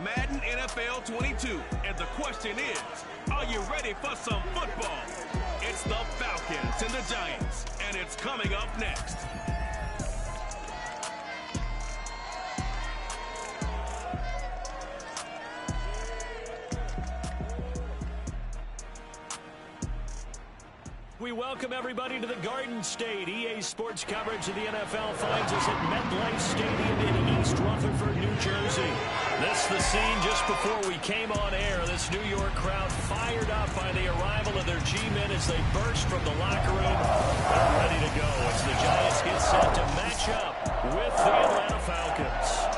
Madden NFL 22, and the question is, are you ready for some football? It's the Falcons and the Giants, and it's coming up next. We welcome everybody to the Garden State. EA Sports coverage of the NFL finds us at MetLife Stadium in East Rutherford, New Jersey. This is the scene just before we came on air. This New York crowd fired up by the arrival of their G-men as they burst from the locker room. They're ready to go as the Giants get set to match up with the Atlanta Falcons.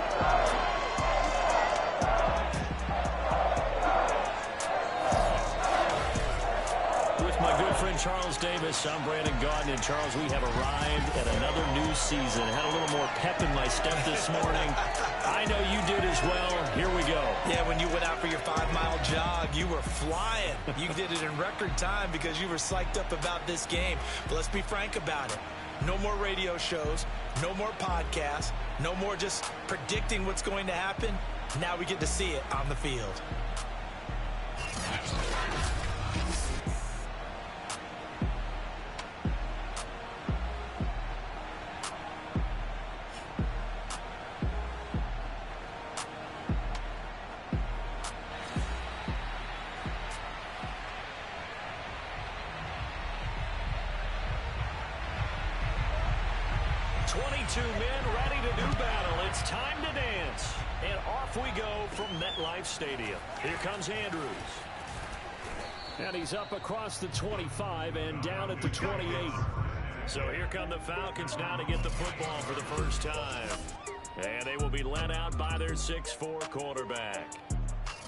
My good friend Charles Davis, I'm Brandon Gaudin, and Charles, we have arrived at another new season. Had a little more pep in my step this morning. I know you did as well. Here we go. Yeah, when you went out for your 5-mile jog, you were flying. You did it in record time because you were psyched up about this game. But let's be frank about it. No more radio shows, no more podcasts, no more just predicting what's going to happen. Now we get to see it on the field. 22 men ready to do battle. It's time to dance. And off we go from MetLife Stadium. Here comes Andrews. And he's up across the 25 and down at the 28. So here come the Falcons now to get the football for the first time. And they will be led out by their 6'4" quarterback.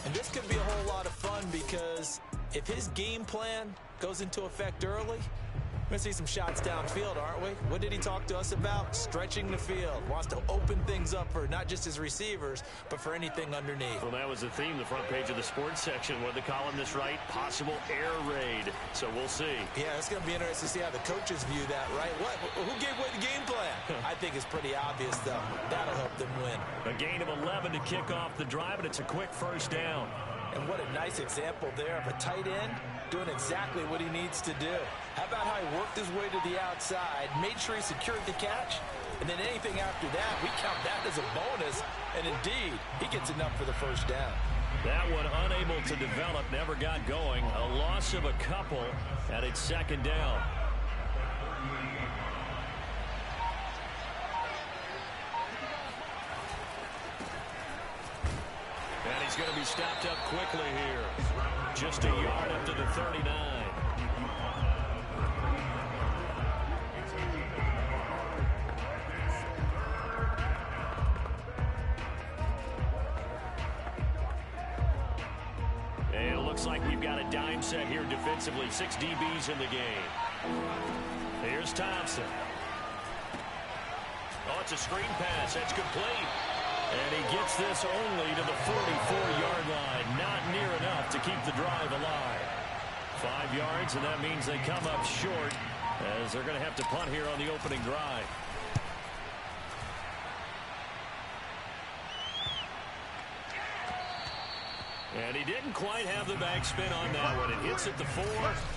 And this could be a whole lot of fun because if his game plan goes into effect early, we're going to see some shots downfield, aren't we? What did he talk to us about? Stretching the field. Wants to open things up for not just his receivers, but for anything underneath. Well, that was the theme, the front page of the sports section. What did the columnist write? Possible air raid. So we'll see. Yeah, it's going to be interesting to see how the coaches view that, right? Who gave away the game plan? I think it's pretty obvious, though. That'll help them win. A gain of 11 to kick off the drive, and it's a quick first down. And what a nice example there of a tight end doing exactly what he needs to do. How about how he worked his way to the outside, made sure he secured the catch, and then anything after that, we count that as a bonus. And indeed, he gets enough for the first down. That one unable to develop, never got going. A loss of a couple, and it's second down. And he's going to be stopped up quickly here. Just a yard up to the 39. And it looks like we've got a dime set here defensively. 6 DBs in the game. Here's Thompson. Oh, it's a screen pass. That's complete. And he gets this only to the 44-yard line. Not near enough to keep the drive alive. 5 yards, and that means they come up short as they're going to have to punt here on the opening drive. And he didn't quite have the backspin on that one. It hits at the 4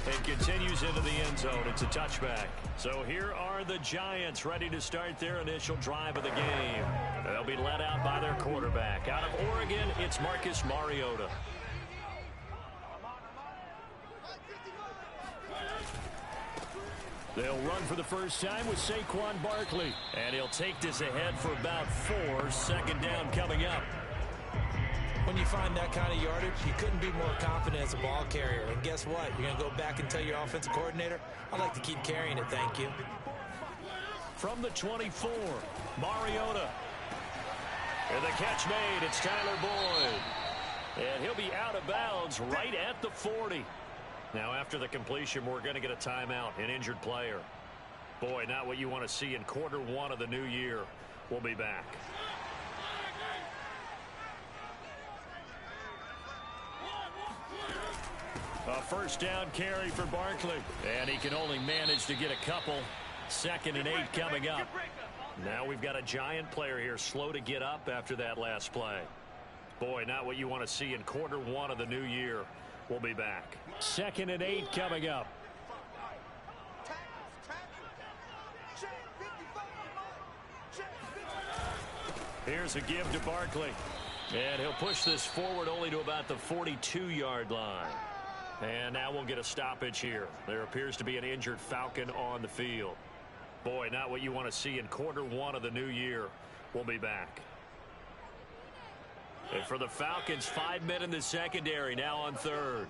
and continues into the end zone. It's a touchback. So here are the Giants ready to start their initial drive of the game. They'll be led out by their quarterback. Out of Oregon, it's Marcus Mariota. They'll run for the first time with Saquon Barkley. And he'll take this ahead for about 4. Second down coming up. When you find that kind of yardage, you couldn't be more confident as a ball carrier. And guess what? You're going to go back and tell your offensive coordinator, I'd like to keep carrying it, thank you. From the 24, Mariota. And the catch made. It's Tyler Boyd. And he'll be out of bounds right at the 40. Now, after the completion, we're going to get a timeout, an injured player. Boy, not what you want to see in quarter 1 of the new year. We'll be back. A first down carry for Barkley. And he can only manage to get a couple. 2nd and 8 coming up. Now we've got a Giant player here slow to get up after that last play. Boy, not what you want to see in quarter one of the new year. We'll be back. 2nd and 8 coming up. Here's a give to Barkley. And he'll push this forward only to about the 42-yard line. And now we'll get a stoppage here. There appears to be an injured Falcon on the field. Boy, not what you want to see in quarter one of the new year. We'll be back. And for the Falcons, 5 men in the secondary, now on 3rd.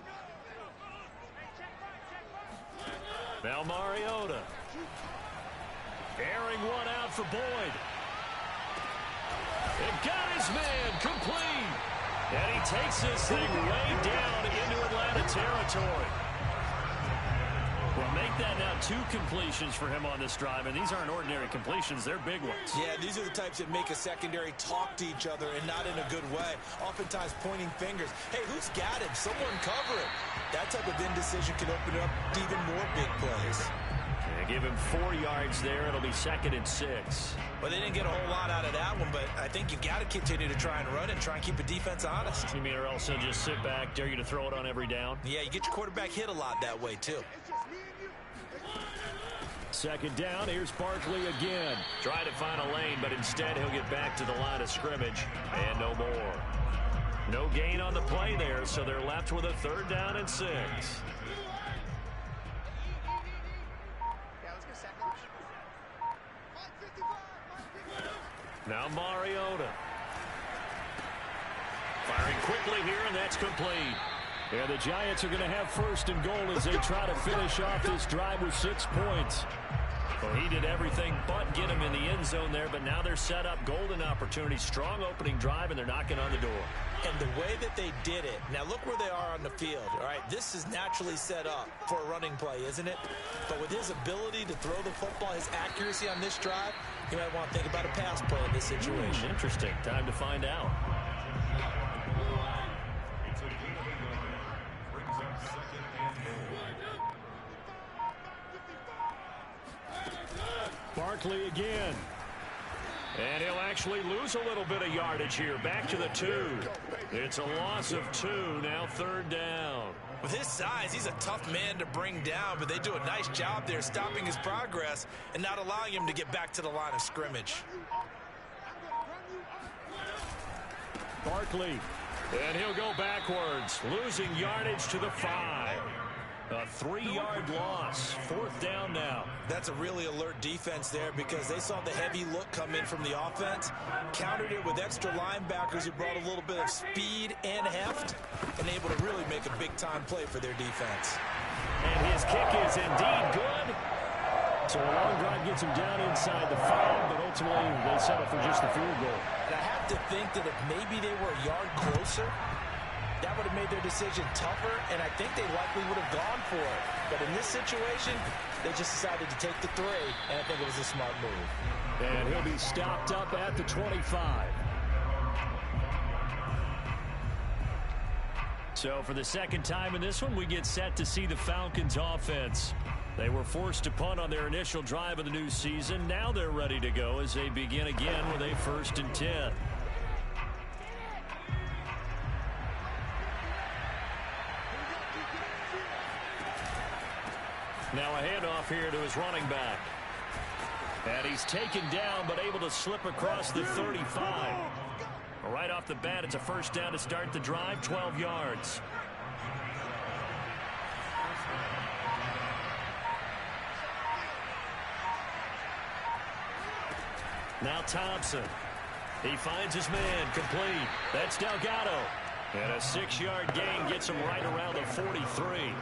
Now Mariota. Airing one out for Boyd. It got his man complete. And he takes this thing way down into Atlanta territory. Well, make that now 2 completions for him on this drive, and these aren't ordinary completions. They're big ones. Yeah, these are the types that make a secondary talk to each other and not in a good way. Oftentimes pointing fingers. Hey, who's got him? Someone cover it. That type of indecision can open up even more big plays. And give him 4 yards there. It'll be 2nd and 6. Well, they didn't get a whole lot out of that one, but I think you got to continue to try and run and try and keep the defense honest. You mean or else they'll just sit back, dare you to throw it on every down? Yeah, you get your quarterback hit a lot that way, too. 2nd down, here's Barkley again. Try to find a lane, but instead he'll get back to the line of scrimmage. And no more. No gain on the play there, so they're left with a 3rd down and 6. Now Mariota. Firing quickly here, and that's complete. Yeah, the Giants are going to have 1st and goal as they try to finish off this drive with 6 points. Well, he did everything but get him in the end zone there, but now they're set up golden opportunity. Strong opening drive, and they're knocking on the door. And the way that they did it, now look where they are on the field. All right, this is naturally set up for a running play, isn't it? But with his ability to throw the football, his accuracy on this drive, you might want to think about a pass play in this situation. Interesting. Time to find out. Barkley again. And he'll actually lose a little bit of yardage here. Back to the 2. It's a loss of 2. Now 3rd down. With his size, he's a tough man to bring down, but they do a nice job there stopping his progress and not allowing him to get back to the line of scrimmage. Barkley. And he'll go backwards, losing yardage to the 5. A 3-yard loss. 4th down now. That's a really alert defense there because they saw the heavy look come in from the offense, countered it with extra linebackers who brought a little bit of speed and heft, and able to really make a big-time play for their defense. And his kick is indeed good. So a long drive gets him down inside the 5, but ultimately they settle for just the field goal. And I have to think that if maybe they were a yard closer, that would have made their decision tougher, and I think they likely would have gone for it. But in this situation, they just decided to take the 3, and I think it was a smart move. And he'll be stopped up at the 25. So for the 2nd time in this one, we get set to see the Falcons offense. They were forced to punt on their initial drive of the new season. Now they're ready to go as they begin again with a 1st and 10. Now a handoff here to his running back. And he's taken down but able to slip across the 35. Right off the bat, it's a 1st down to start the drive, 12 yards. Now Thompson. He finds his man, complete. That's Delgado. And a 6-yard gain gets him right around the 43.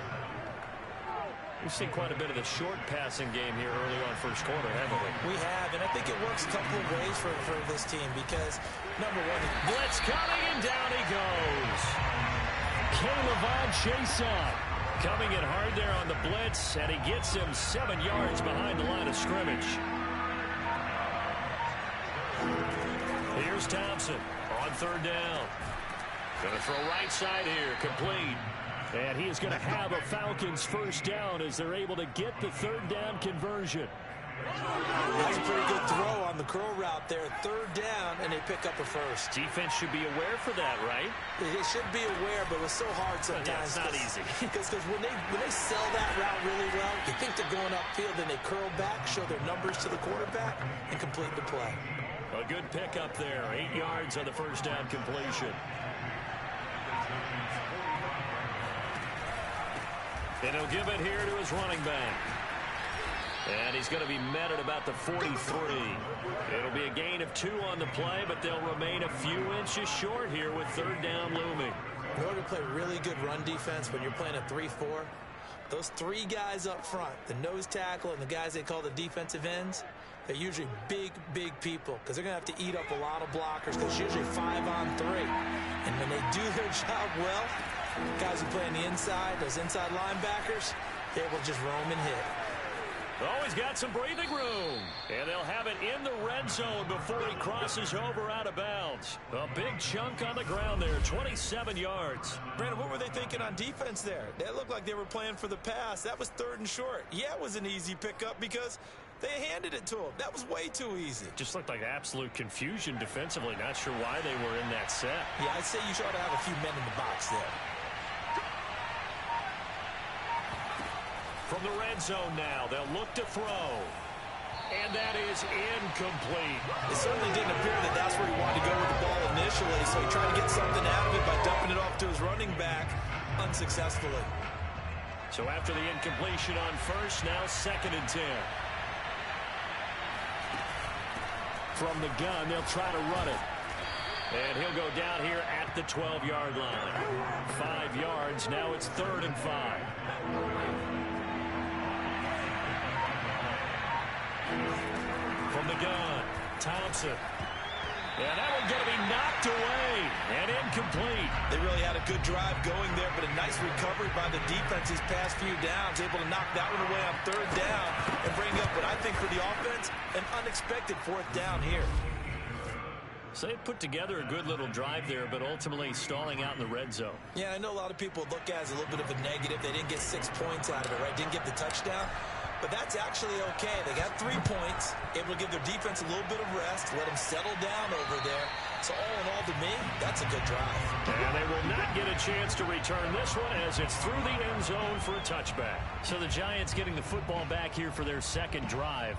We've seen quite a bit of the short passing game here early on first quarter, haven't we? We have, and I think it works a couple of ways for this team because, number one, blitz coming, and down he goes. Caleb Chason coming in hard there on the blitz, and he gets him 7 yards behind the line of scrimmage. Here's Thompson on 3rd down. Going to throw right side here, complete. And he is going to have a Falcons 1st down as they're able to get the 3rd down conversion. That's a pretty good throw on the curl route there. Third down, and they pick up a first. Defense should be aware for that, right? They should be aware, but it's so hard sometimes. Yeah, it's not easy. Because when they sell that route really well, you think they're going upfield, then they curl back, show their numbers to the quarterback, and complete the play. A good pickup there. 8 yards on the first down completion. And he'll give it here to his running back. And he's going to be met at about the 43. It'll be a gain of 2 on the play, but they'll remain a few inches short here with third down looming. In order to play really good run defense when you're playing a 3-4, those 3 guys up front, the nose tackle and the guys they call the defensive ends, they're usually big, big people because they're going to have to eat up a lot of blockers because it's usually 5-on-3. And when they do their job well, guys who play on the inside, those inside linebackers, they will just roam and hit. Oh, he's got some breathing room. And they'll have it in the red zone before he crosses over out of bounds. A big chunk on the ground there, 27 yards. Brandon, what were they thinking on defense there? They looked like they were playing for the pass. That was 3rd and short. Yeah, it was an easy pickup because they handed it to him. That was way too easy. Just looked like absolute confusion defensively. Not sure why they were in that set. Yeah, I'd say you ought to have a few men in the box there. From the red zone now, they'll look to throw. And that is incomplete. It certainly didn't appear that that's where he wanted to go with the ball initially, so he tried to get something out of it by dumping it off to his running back unsuccessfully. So after the incompletion on first, now 2nd and 10. From the gun, they'll try to run it. And he'll go down here at the 12-yard line. 5 yards, now it's 3rd and 5. From the gun, Thompson. And that one's going to be knocked away and incomplete. They really had a good drive going there, but a nice recovery by the defense these past few downs, able to knock that one away on 3rd down and bring up what I think for the offense, an unexpected 4th down here. So they put together a good little drive there, but ultimately stalling out in the red zone. Yeah, I know a lot of people look at it as a little bit of a negative. They didn't get 6 points out of it, right? Didn't get the touchdown. But that's actually okay. They got 3 points, able to give their defense a little bit of rest, let them settle down over there. So all in all, to me, that's a good drive. And they will not get a chance to return this one as it's through the end zone for a touchback. So the Giants getting the football back here for their 2nd drive.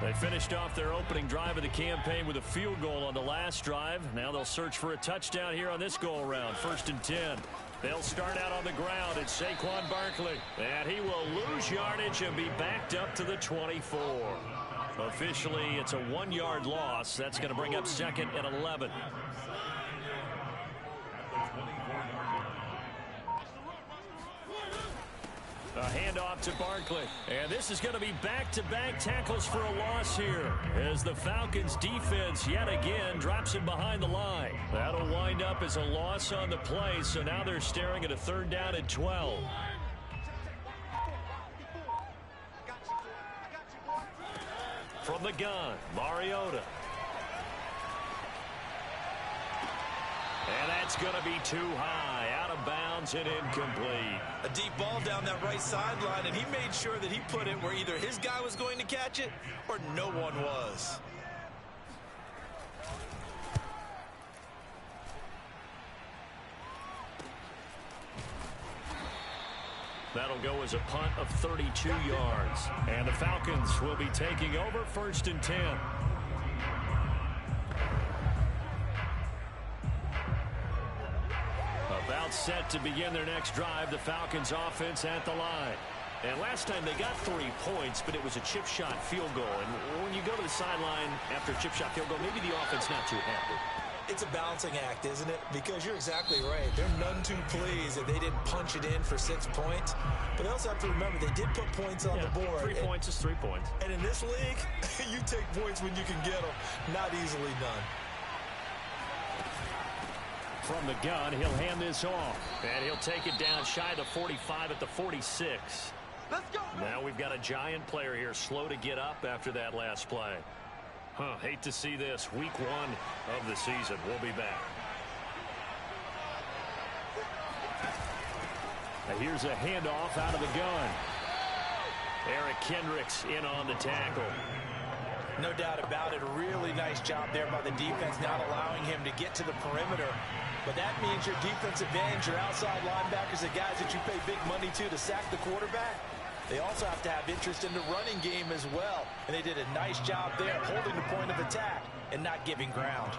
They finished off their opening drive of the campaign with a field goal on the last drive. Now they'll search for a touchdown here on this go-around. 1st and 10. They'll start out on the ground. It's Saquon Barkley. And he will lose yardage and be backed up to the 24. Officially, it's a 1-yard loss. That's going to bring up 2nd and 11. A handoff to Barkley. And this is going to be back-to-back tackles for a loss here as the Falcons defense yet again drops him behind the line. That'll wind up as a loss on the play, so now they're staring at a 3rd down and 12. From the gun, Mariota. And that's going to be too high, out of bounds and incomplete. A deep ball down that right sideline, and he made sure that he put it where either his guy was going to catch it or no one was. That'll go as a punt of 32 yards. And the Falcons will be taking over 1st and 10. About set to begin their next drive, the Falcons offense at the line. And last time they got 3 points, but it was a chip shot field goal. And when you go to the sideline after a chip shot field goal, maybe the offense not too happy. It's a balancing act, isn't it? Because you're exactly right. They're none too pleased that they didn't punch it in for 6 points. But they also have to remember they did put points on the board. 3 points is 3 points. And in this league, you take points when you can get them. Not easily done. From the gun, he'll hand this off. And he'll take it down shy of the 45 at the 46. Let's go. Now we've got a Giant player here slow to get up after that last play. Hate to see this. Week 1 of the season. We'll be back. Now here's a handoff out of the gun. Eric Kendricks in on the tackle. No doubt about it. A really nice job there by the defense, not allowing him to get to the perimeter. But that means your defensive ends, your outside linebackers, the guys that you pay big money to sack the quarterback, they also have to have interest in the running game as well. And they did a nice job there holding the point of attack and not giving ground.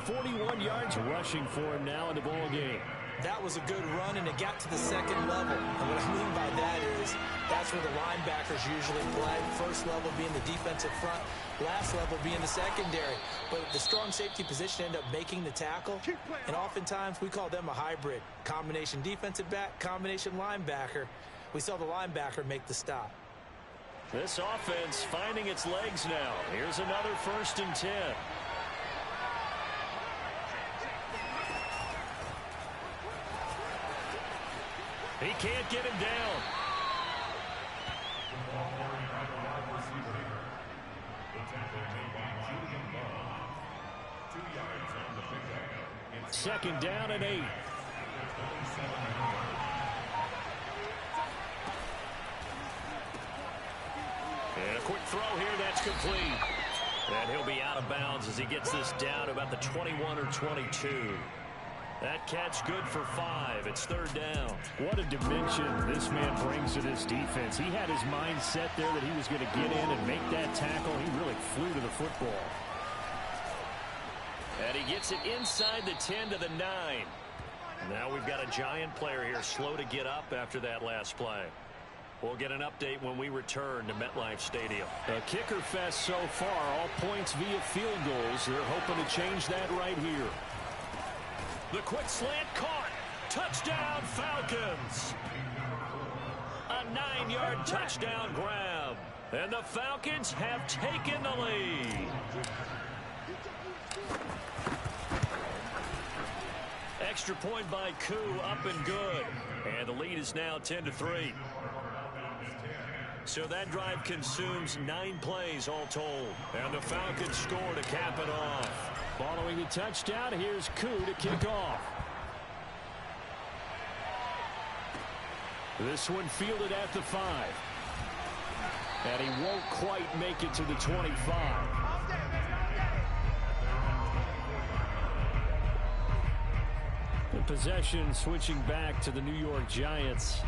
41 yards rushing for him now in the ball game. That was a good run, and it got to the second level. And what I mean by that is that's where the linebackers usually play. First level being the defensive front, last level being the secondary. But the strong safety position ended up making the tackle, and oftentimes we call them a hybrid. Combination defensive back, combination linebacker. We saw the linebacker make the stop. This offense finding its legs now. Here's another 1st and 10. He can't get him down. Second down and 8. And a quick throw here, that's complete. And he'll be out of bounds as he gets this down to about the 21 or 22. That catch good for 5. It's 3rd down. What a dimension this man brings to this defense. He had his mind set there that he was going to get in and make that tackle. He really flew to the football. And he gets it inside the 10 to the 9. Now we've got a Giant player here slow to get up after that last play. We'll get an update when we return to MetLife Stadium. A kicker fest so far, all points via field goals. They're hoping to change that right here. The quick slant caught. Touchdown, Falcons. A 9-yard touchdown grab. And the Falcons have taken the lead. Extra point by Koo, up and good. And the lead is now 10-3. So that drive consumes 9 plays all told. And the Falcons score to cap it off. Following the touchdown, here's Koo to kick off. This one fielded at the 5. And he won't quite make it to the 25. The possession switching back to the New York Giants.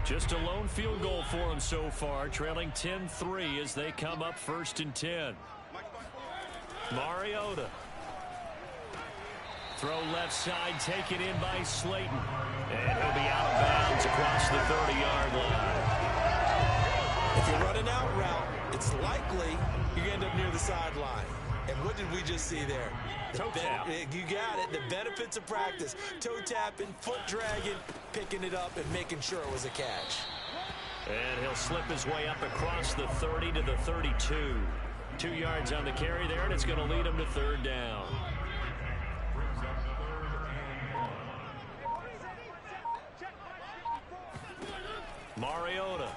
Just a lone field goal for them so far, trailing 10-3 as they come up 1st and 10. Mariota. Throw left side, taken in by Slayton. And he'll be out of bounds across the 30-yard line. If you're running out route, it's likely you're going to end up near the sideline. And what did we just see there? Toe tap. You got it. The benefits of practice. Toe tapping, foot dragging, picking it up, and making sure it was a catch. And he'll slip his way up across the 30 to the 32. 2 yards on the carry there, and it's going to lead him to 3rd down. Mariota.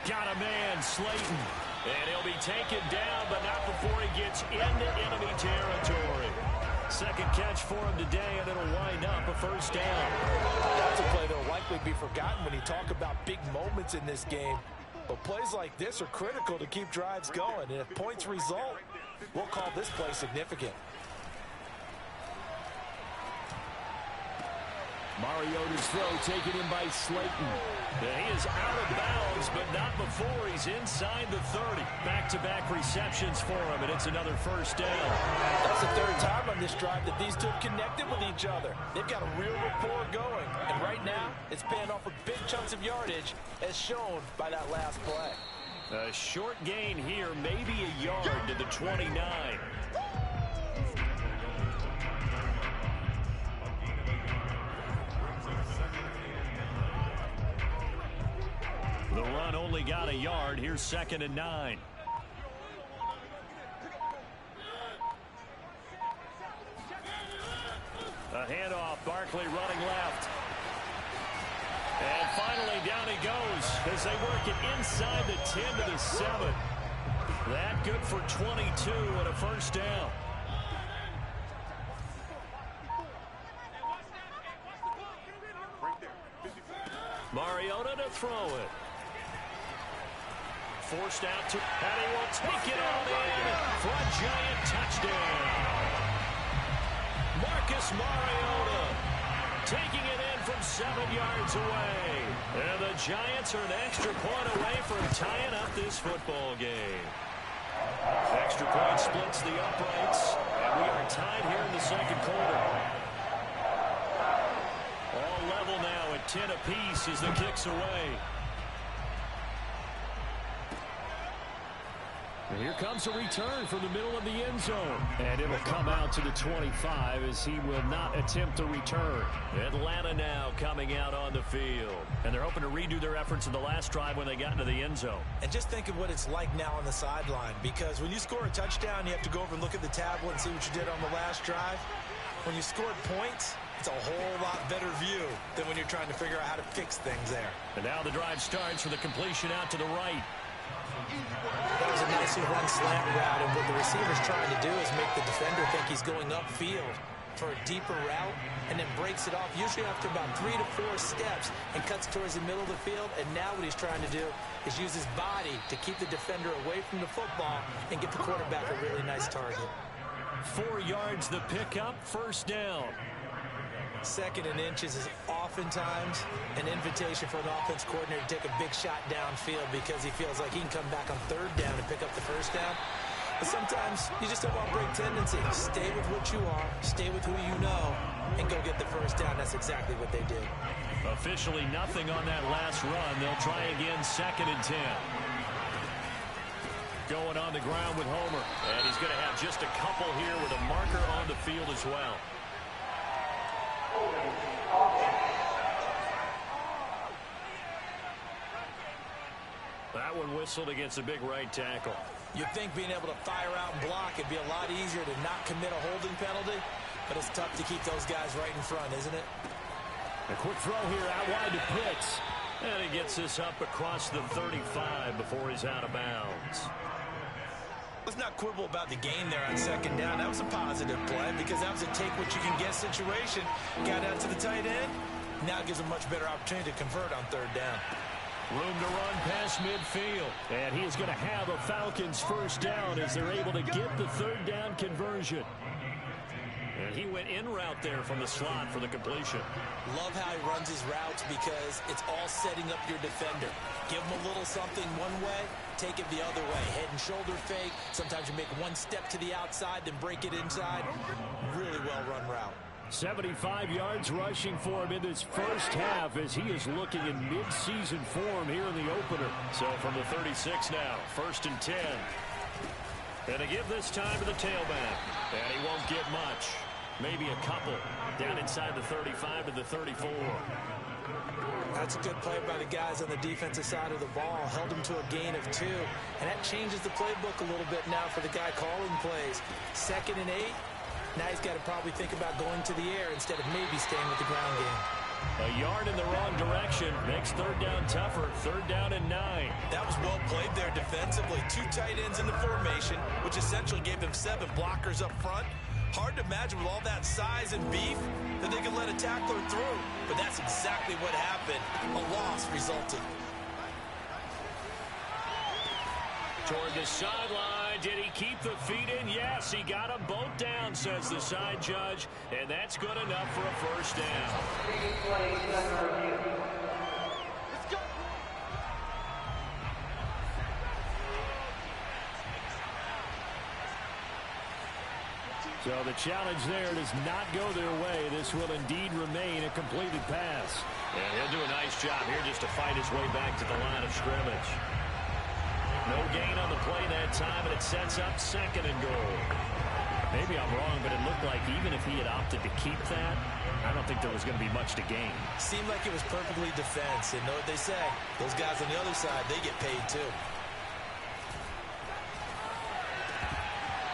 Got a man, Slayton. And he'll be taken down, but not before he gets into enemy territory. Second catch for him today, and it'll wind up a 1st down. That's a play that will likely be forgotten when you talk about big moments in this game. But plays like this are critical to keep drives going. And if points result, we'll call this play significant. Mariota's throw taken in by Slayton. He is out of bounds, but not before he's inside the 30. Back-to-back receptions for him, and it's another 1st down. That's the 3rd time on this drive that these two have connected with each other. They've got a real rapport going. And right now, it's paying off with big chunks of yardage, as shown by that last play. A short gain here, maybe a yard to the 29. The run only got a yard. Here's 2nd and 9. A handoff. Barkley running left. And finally down he goes as they work it inside the 10 to the 7. That good for 22 and a 1st down. Mariota to throw it. forced out to, and he will take it on in for a giant touchdown. Marcus Mariota taking it in from 7 yards away. And the Giants are an extra point away from tying up this football game. Extra point splits the uprights, and we are tied here in the second quarter. All level now at 10 apiece as the kick's away. And here comes a return from the middle of the end zone. And it'll come out to the 25 as he will not attempt to return. Atlanta now coming out on the field. And they're hoping to redo their efforts in the last drive when they got into the end zone. And just think of what it's like now on the sideline. Because when you score a touchdown, you have to go over and look at the tablet and see what you did on the last drive. When you scored points, it's a whole lot better view than when you're trying to figure out how to fix things there. And now the drive starts with a completion out to the right. That was a nicely run slant route, and what the receiver's trying to do is make the defender think he's going upfield for a deeper route, and then breaks it off, usually after about 3 to 4 steps, and cuts towards the middle of the field. And now what he's trying to do is use his body to keep the defender away from the football and get the quarterback a really nice target. 4 yards the pickup, first down. Second and inches is oftentimes an invitation for an offense coordinator to take a big shot downfield because he feels like he can come back on third down and pick up the first down. But sometimes you just don't want to break tendency. Stay with what you are, stay with who you know, and go get the first down. That's exactly what they did. Officially nothing on that last run. They'll try again, 2nd and 10. Going on the ground with Homer. And he's going to have just a couple here with a marker on the field as well. That one whistled against a big right tackle. You'd think being able to fire out and block it'd be a lot easier to not commit a holding penalty, but it's tough to keep those guys right in front, isn't it? A quick throw here out wide to Pitts. And he gets this up across the 35 before he's out of bounds. Let's not quibble about the gain there on 2nd down. That was a positive play because that was a take-what-you-can-get situation. Got out to the tight end. Now it gives a much better opportunity to convert on 3rd down. Room to run past midfield. And he is going to have a Falcons first down as they're able to get the 3rd down conversion. And he went in route there from the slot for the completion. Love how he runs his routes because it's all setting up your defender. Give him a little something one way, take it the other way. Head and shoulder fake. Sometimes you make one step to the outside, then break it inside. Really well-run route. 75 yards rushing for him in this first half as he is looking in mid-season form here in the opener. So from the 36 now, 1st and 10. And to give this time to the tailback. And he won't get much. Maybe a couple down inside the 35 to the 34. That's a good play by the guys on the defensive side of the ball. Held him to a gain of 2. And that changes the playbook a little bit now for the guy calling plays. 2nd and 8. Now he's got to probably think about going to the air instead of maybe staying with the ground game. A yard in the wrong direction makes 3rd down tougher. 3rd down and 9. That was well played there defensively. 2 tight ends in the formation, which essentially gave them 7 blockers up front. Hard to imagine with all that size and beef that they could let a tackler through. But that's exactly what happened. A loss resulted. Toward the sideline. Did he keep the feet in? Yes, he got them both down, says the side judge. And that's good enough for a first down. Let's go. So the challenge there does not go their way. This will indeed remain a completed pass. And he'll do a nice job here just to fight his way back to the line of scrimmage. No gain on the play that time, and it sets up 2nd and goal. Maybe I'm wrong, but it looked like even if he had opted to keep that, I don't think there was going to be much to gain. Seemed like it was perfectly defense. And know what they say? Those guys on the other side, they get paid too.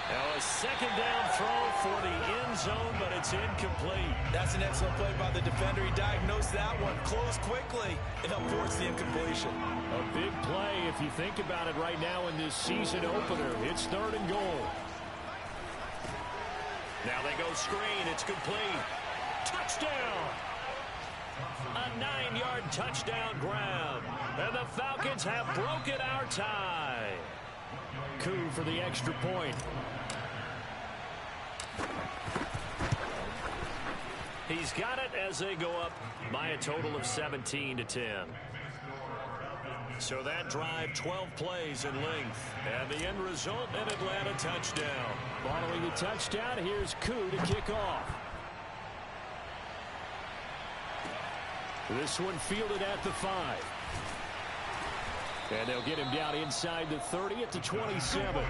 Now a 2nd down throw for the end zone, but it's incomplete. That's an excellent play by the defender. He diagnosed that one, closed quickly, and helped force the incompletion. A big play if you think about it right now in this season opener. It's 3rd and goal. Now they go screen. It's complete. Touchdown! A 9-yard touchdown grab. And the Falcons have broken our tie. Coup for the extra point. He's got it as they go up by a total of 17-10. So that drive, 12 plays in length. And the end result, an Atlanta touchdown. Following the touchdown, here's Coup to kick off. This one fielded at the 5. And they'll get him down inside the 30 at the 27.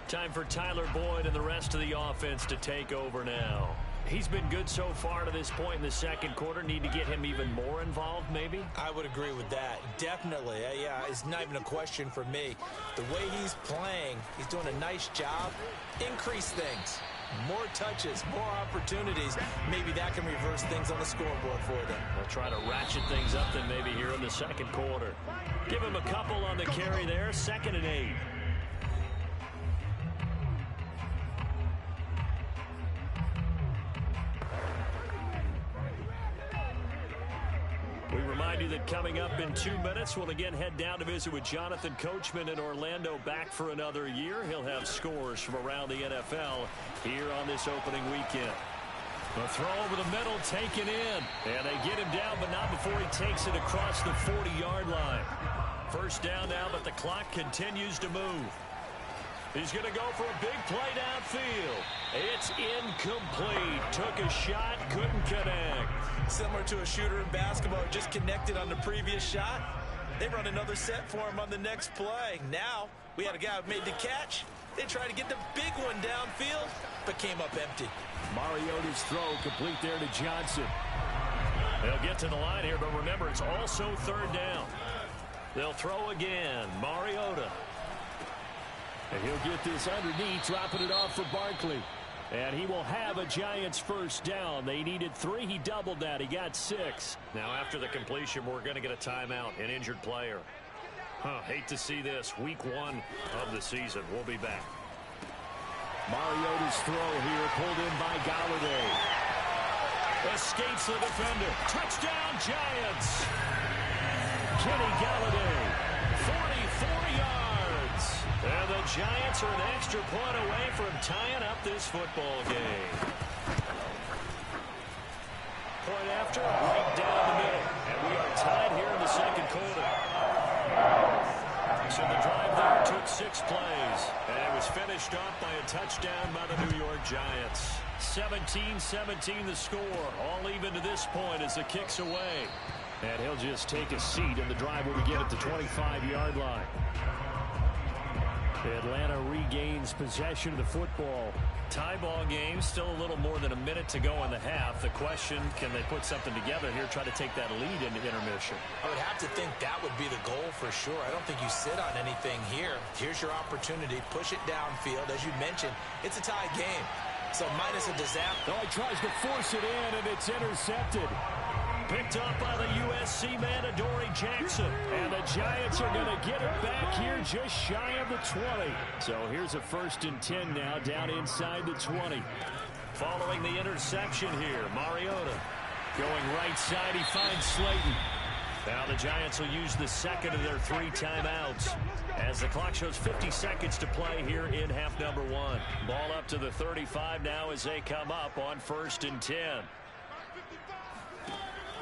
Time for Tyler Boyd and the rest of the offense to take over now. He's been good so far to this point in the second quarter. Need to get him even more involved, maybe? I would agree with that. Definitely. Yeah, it's not even a question for me. The way he's playing, he's doing a nice job. Increase things. More touches, more opportunities. Maybe that can reverse things on the scoreboard for them. They'll try to ratchet things up then maybe here in the second quarter. Give him a couple on the carry there. 2nd and 8. We remind you that coming up in 2 minutes, we'll again head down to visit with Jonathan Coachman in Orlando, back for another year. He'll have scores from around the NFL here on this opening weekend. A throw over the middle, taken in. And they get him down, but not before he takes it across the 40-yard line. First down now, but the clock continues to move. He's going to go for a big play downfield. It's incomplete. Took a shot, couldn't connect. Similar to a shooter in basketball, just connected on the previous shot. They run another set for him on the next play. Now, we had a guy who made the catch. They tried to get the big one downfield, but came up empty. Mariota's throw complete there to Johnson. They'll get to the line here, but remember, it's also 3rd down. They'll throw again. Mariota. And he'll get this underneath, dropping it off for Barkley. And he will have a Giants first down. They needed 3. He doubled that. He got 6. Now, after the completion, we're going to get a timeout, an injured player. Hate to see this. Week 1 of the season. We'll be back. Mariota's throw here, pulled in by Galladay. Escapes the defender. Touchdown, Giants. Kenny Galladay, 44 yards. And the Giants are an extra point away from tying up this football game. Point after, right down the middle. And we are tied here in the second quarter. So the drive there took 6 plays. And it was finished off by a touchdown by the New York Giants. 17-17 the score. All even to this point as the kick's away. And he'll just take a seat, and the drive will begin at the 25-yard line. Atlanta regains possession of the football. Tie ball game, still a little more than a minute to go in the half. The question, can they put something together here, try to take that lead into intermission? I would have to think that would be the goal for sure. I don't think you sit on anything here. Here's your opportunity. Push it downfield. As you mentioned, it's a tie game. So minus a disaster. Oh, he tries to force it in, and it's intercepted. Picked up by the USC man, Adoree Jackson. And the Giants are going to get it back here just shy of the 20. So here's a 1st and 10 now, down inside the 20. Following the interception here, Mariota going right side. He finds Slayton. Now the Giants will use the 2nd of their 3 timeouts as the clock shows 50 seconds to play here in half number 1. Ball up to the 35 now as they come up on 1st and 10.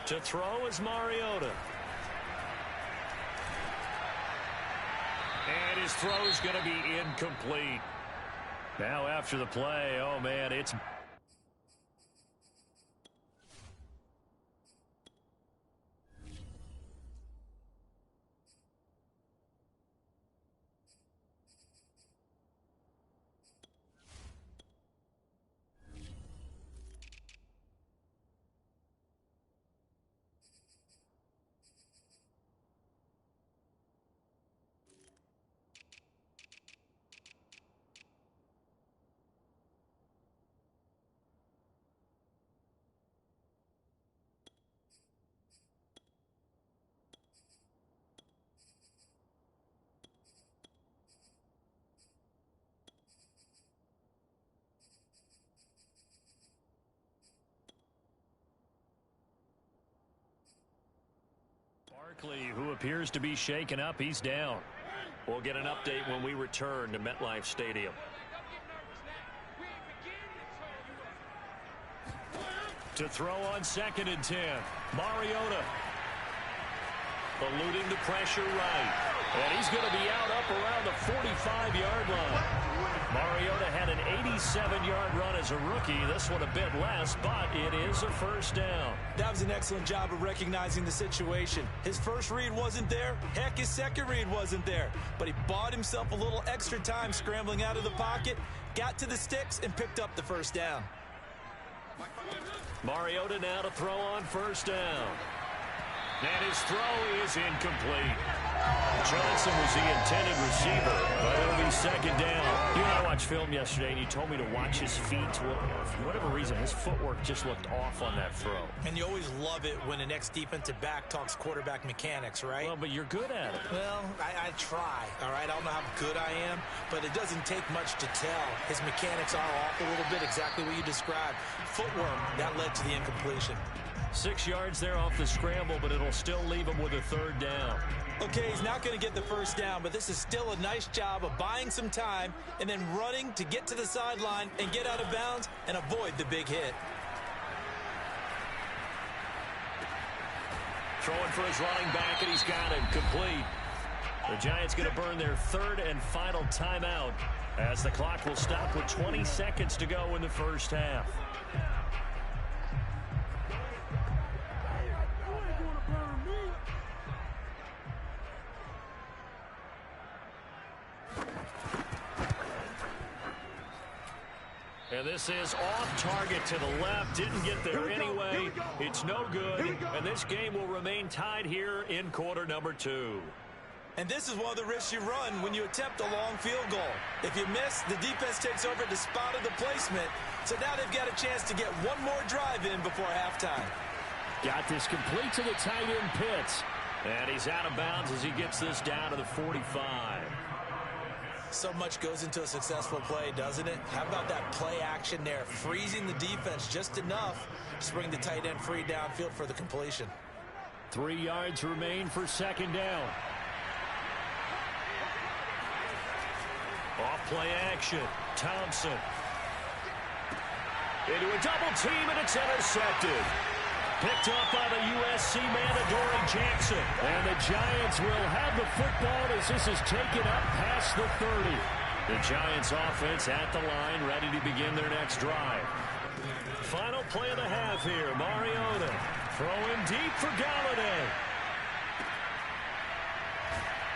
To throw is Mariota. And his throw is going to be incomplete. Now after the play, oh man, it's... Barkley, who appears to be shaken up. He's down. We'll get an update when we return to MetLife Stadium. To throw on 2nd and 10. Mariota. Eluding the pressure right. And he's going to be out up around the 45-yard line. Mariota had an 87-yard run as a rookie. This one a bit less, but it is a first down. That was an excellent job of recognizing the situation. His first read wasn't there. Heck, his second read wasn't there. But he bought himself a little extra time scrambling out of the pocket, got to the sticks, and picked up the first down. Mariota now to throw on first down. And his throw is incomplete. Johnson was the intended receiver, but it'll be 2nd down. You and I watched film yesterday, and you told me to watch his feet. Well, for whatever reason, his footwork just looked off on that throw. And you always love it when an ex-defensive back talks quarterback mechanics, right? Well, but you're good at it. Well, I try, all right? I don't know how good I am, but it doesn't take much to tell. His mechanics are off a little bit, exactly what you described. Footwork, that led to the incompletion. 6 yards there off the scramble, but it'll still leave him with a 3rd down. Okay, he's not going to get the first down, but this is still a nice job of buying some time and then running to get to the sideline and get out of bounds and avoid the big hit. Throwing for his running back, and he's got him complete. The Giants going to burn their 3rd and final timeout as the clock will stop with 20 seconds to go in the first half. And this is off target to the left. Didn't get there anyway. It's no good. And this game will remain tied here in quarter number 2. And this is one of the risks you run when you attempt a long field goal. If you miss, the defense takes over the spot of the placement. So now they've got a chance to get one more drive in before halftime. Got this complete to the tight end Pitts. And he's out of bounds as he gets this down to the 45. So much goes into a successful play, doesn't it? How about that play action there, freezing the defense just enough to bring the tight end free downfield for the completion. 3 yards remain for 2nd down. Off play action. Thompson. Into a double team, and it's intercepted. Picked up by the USC man, Adoree Jackson. And the Giants will have the football as this is taken up past the 30. The Giants offense at the line, ready to begin their next drive. Final play of the half here. Mariota throwing deep for Galladay.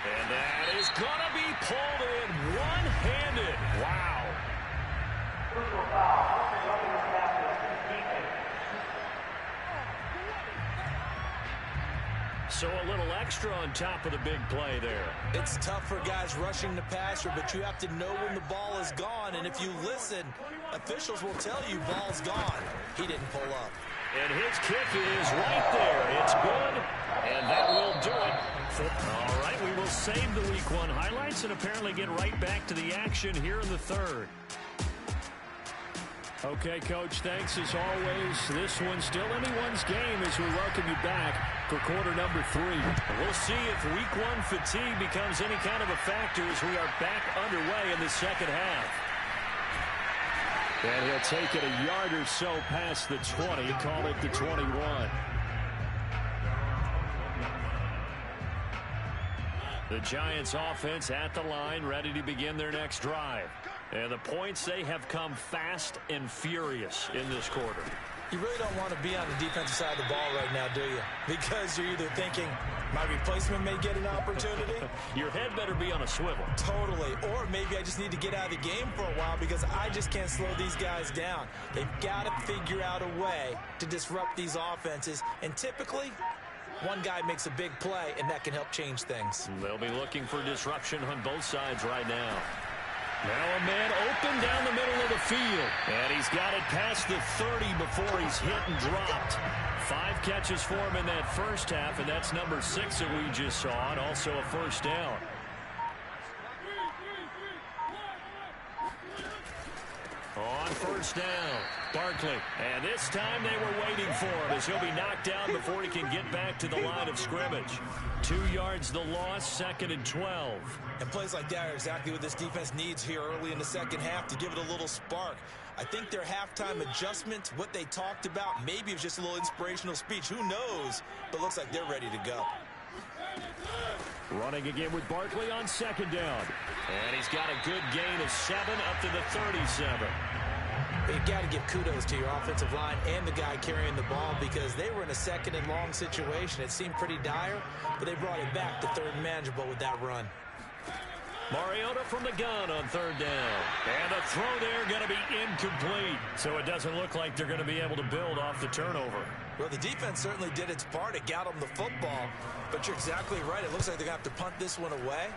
And that is going to be pulled in one-handed. Wow. So a little extra on top of the big play there. It's tough for guys rushing the passer, but you have to know when the ball is gone. And if you listen, officials will tell you ball's gone. He didn't pull up. And his kick is right there. It's good, and that will do it. All right, we will save the Week 1 highlights and apparently get right back to the action here in the 3rd. Okay, Coach, thanks as always. This one's still anyone's game as we welcome you back for quarter number 3. We'll see if Week 1 fatigue becomes any kind of a factor as we are back underway in the second half. And he'll take it a yard or so past the 20, call it the 21. The Giants offense at the line, ready to begin their next drive. And the points, they have come fast and furious in this quarter. You really don't want to be on the defensive side of the ball right now, do you? Because you're either thinking, my replacement may get an opportunity. Your head better be on a swivel. Totally. Or maybe I just need to get out of the game for a while because I just can't slow these guys down. They've got to figure out a way to disrupt these offenses. And typically, one guy makes a big play, and that can help change things. They'll be looking for disruption on both sides right now. Now a man open down the middle of the field. And he's got it past the 30 before he's hit and dropped. 5 catches for him in that first half, and that's number 6 that we just saw, and also a first down. On first down, Barkley. And this time they were waiting for him as he'll be knocked down before he can get back to the line of scrimmage. 2 yards the loss, 2nd and 12. And plays like that are exactly what this defense needs here early in the second half to give it a little spark. I think their halftime adjustment, what they talked about, maybe it was just a little inspirational speech. Who knows? But looks like they're ready to go. Running again with Barkley on 2nd down. And he's got a good gain of 7 up to the 37. You've got to give kudos to your offensive line and the guy carrying the ball because they were in a 2nd and long situation. It seemed pretty dire, but they brought it back to 3rd and manageable with that run. Mariota from the gun on 3rd down. And the throw there going to be incomplete. So it doesn't look like they're going to be able to build off the turnover. Well, the defense certainly did its part. It got them the football. But you're exactly right. It looks like they're going to have to punt this one away.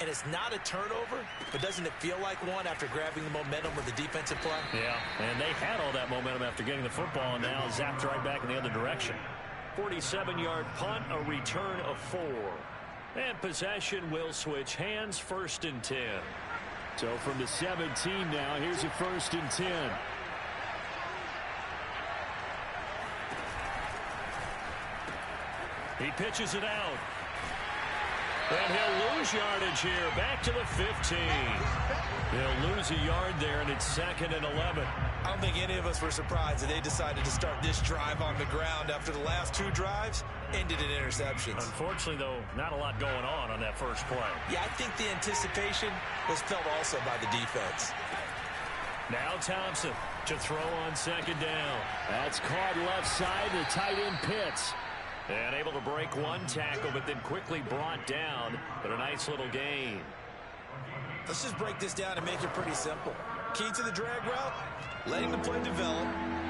And it's not a turnover, but doesn't it feel like one after grabbing the momentum with the defensive play? Yeah, and they had all that momentum after getting the football and now zapped right back in the other direction. 47-yard punt, a return of 4. And possession will switch hands, 1st and 10. So from the 17 now, here's a 1st and 10. He pitches it out. And he'll lose yardage here, back to the 15. He'll lose a yard there, and it's 2nd and 11. I don't think any of us were surprised that they decided to start this drive on the ground after the last 2 drives ended in interceptions. Unfortunately, though, not a lot going on that first play. Yeah, I think the anticipation was felt also by the defense. Now Thompson to throw on 2nd down. That's caught left side, the tight end Pitts. And able to break 1 tackle, but then quickly brought down. But a nice little gain. Let's just break this down and make it pretty simple. Key to the drag route, letting the play develop,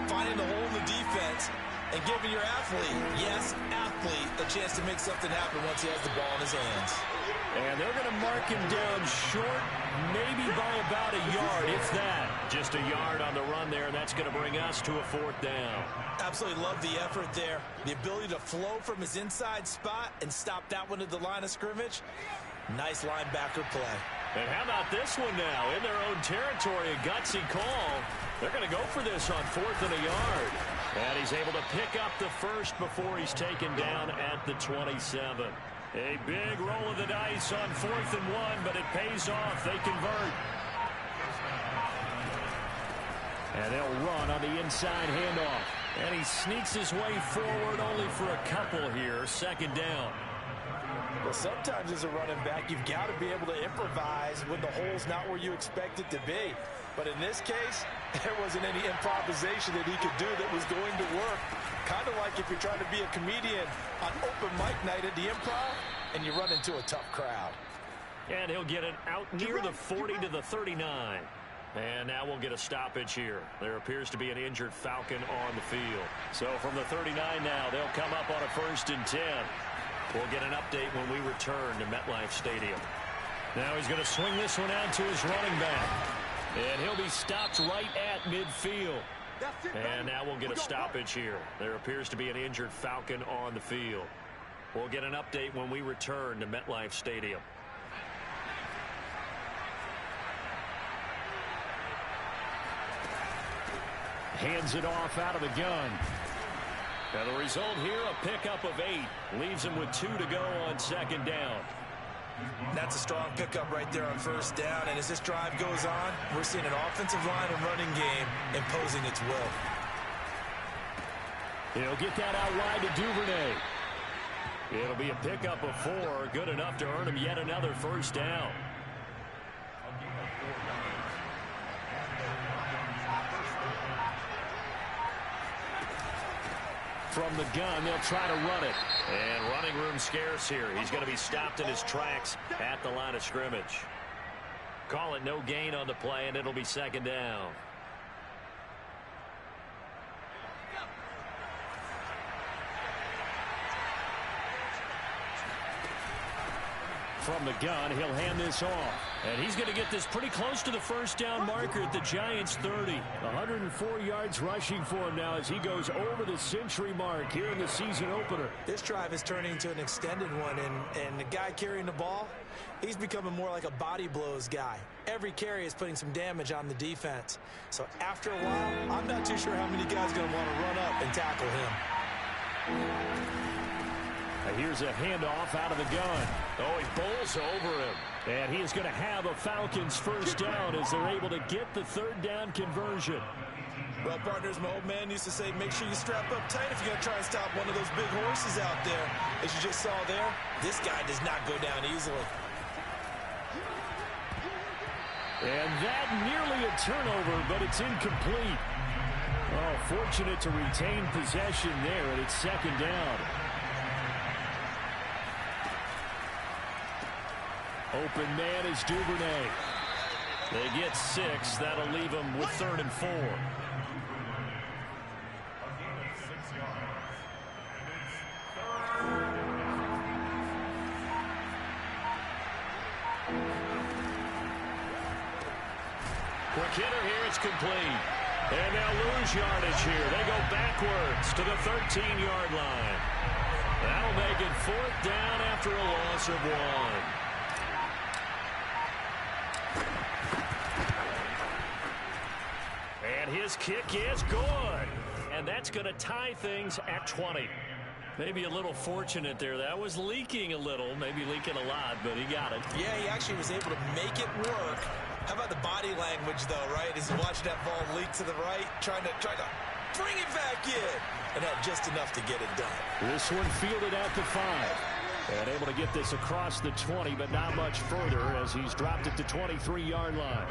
finding the hole in the defense, and giving your athlete, yes, athlete, a chance to make something happen once he has the ball in his hands. And they're going to mark him down short, maybe by about a yard, if that. Just a yard on the run there, and that's going to bring us to a 4th down. Absolutely love the effort there. The ability to flow from his inside spot and stop that one at the line of scrimmage. Nice linebacker play. And how about this one now? In their own territory, a gutsy call. They're going to go for this on 4th and a yard. And he's able to pick up the first before he's taken down at the 27. A big roll of the dice on 4th and 1, but it pays off. They convert. And they'll run on the inside handoff. And he sneaks his way forward only for a couple here. 2nd down. Well, sometimes as a running back, you've got to be able to improvise when the hole's not where you expect it to be. But in this case, there wasn't any improvisation that he could do that was going to work. Kind of like if you're trying to be a comedian on open mic night at the Improv and you run into a tough crowd. And he'll get it out near the 40 to the 39. And now we'll get a stoppage here. There appears to be an injured Falcon on the field. So from the 39 now, they'll come up on a 1st and 10. We'll get an update when we return to MetLife Stadium. Now he's going to swing this one out to his running back. And he'll be stopped right at midfield. And now we'll get a stoppage here. There appears to be an injured Falcon on the field. We'll get an update when we return to MetLife Stadium. Hands it off out of the gun. Now the result here, a pickup of 8. Leaves him with 2 to go on 2nd down. That's a strong pickup right there on 1st down. And as this drive goes on, we're seeing an offensive line and running game imposing its will. He'll get that out wide to Duvernay. It'll be a pickup of 4. Good enough to earn him yet another 1st down. From the gun, they'll try to run it. And running room scarce here. He's going to be stopped in his tracks at the line of scrimmage. Call it no gain on the play, and it'll be 2nd down. From the gun, he'll hand this off. And he's going to get this pretty close to the first down marker at the Giants' 30. 104 yards rushing for him now as he goes over the century mark here in the season opener. This drive is turning into an extended one, and the guy carrying the ball, he's becoming more like a body blows guy. Every carry is putting some damage on the defense. So after a while, I'm not too sure how many guys are going to want to run up and tackle him. Here's a handoff out of the gun. Oh, he bowls over him. And he is going to have a Falcons first down as they're able to get the third down conversion. Well, partners, my old man used to say, make sure you strap up tight if you're going to try and stop one of those big horses out there. As you just saw there, this guy does not go down easily. And that nearly a turnover, but it's incomplete. Oh, fortunate to retain possession there, and it's second down. Open man is Duvernay. They get 6. That'll leave them with 3rd and 4. Quick hitter here. It's complete. And they'll lose yardage here. They go backwards to the 13-yard line. That'll make it 4th down after a loss of 1. His kick is good. And that's going to tie things at 20. Maybe a little fortunate there. That was leaking a little, maybe leaking a lot, but he got it. Yeah, he actually was able to make it work. How about the body language, though, right? As you watch that ball leak to the right, trying to bring it back in. And had just enough to get it done. This one fielded at the 5. And able to get this across the 20, but not much further as he's dropped it to 23-yard line.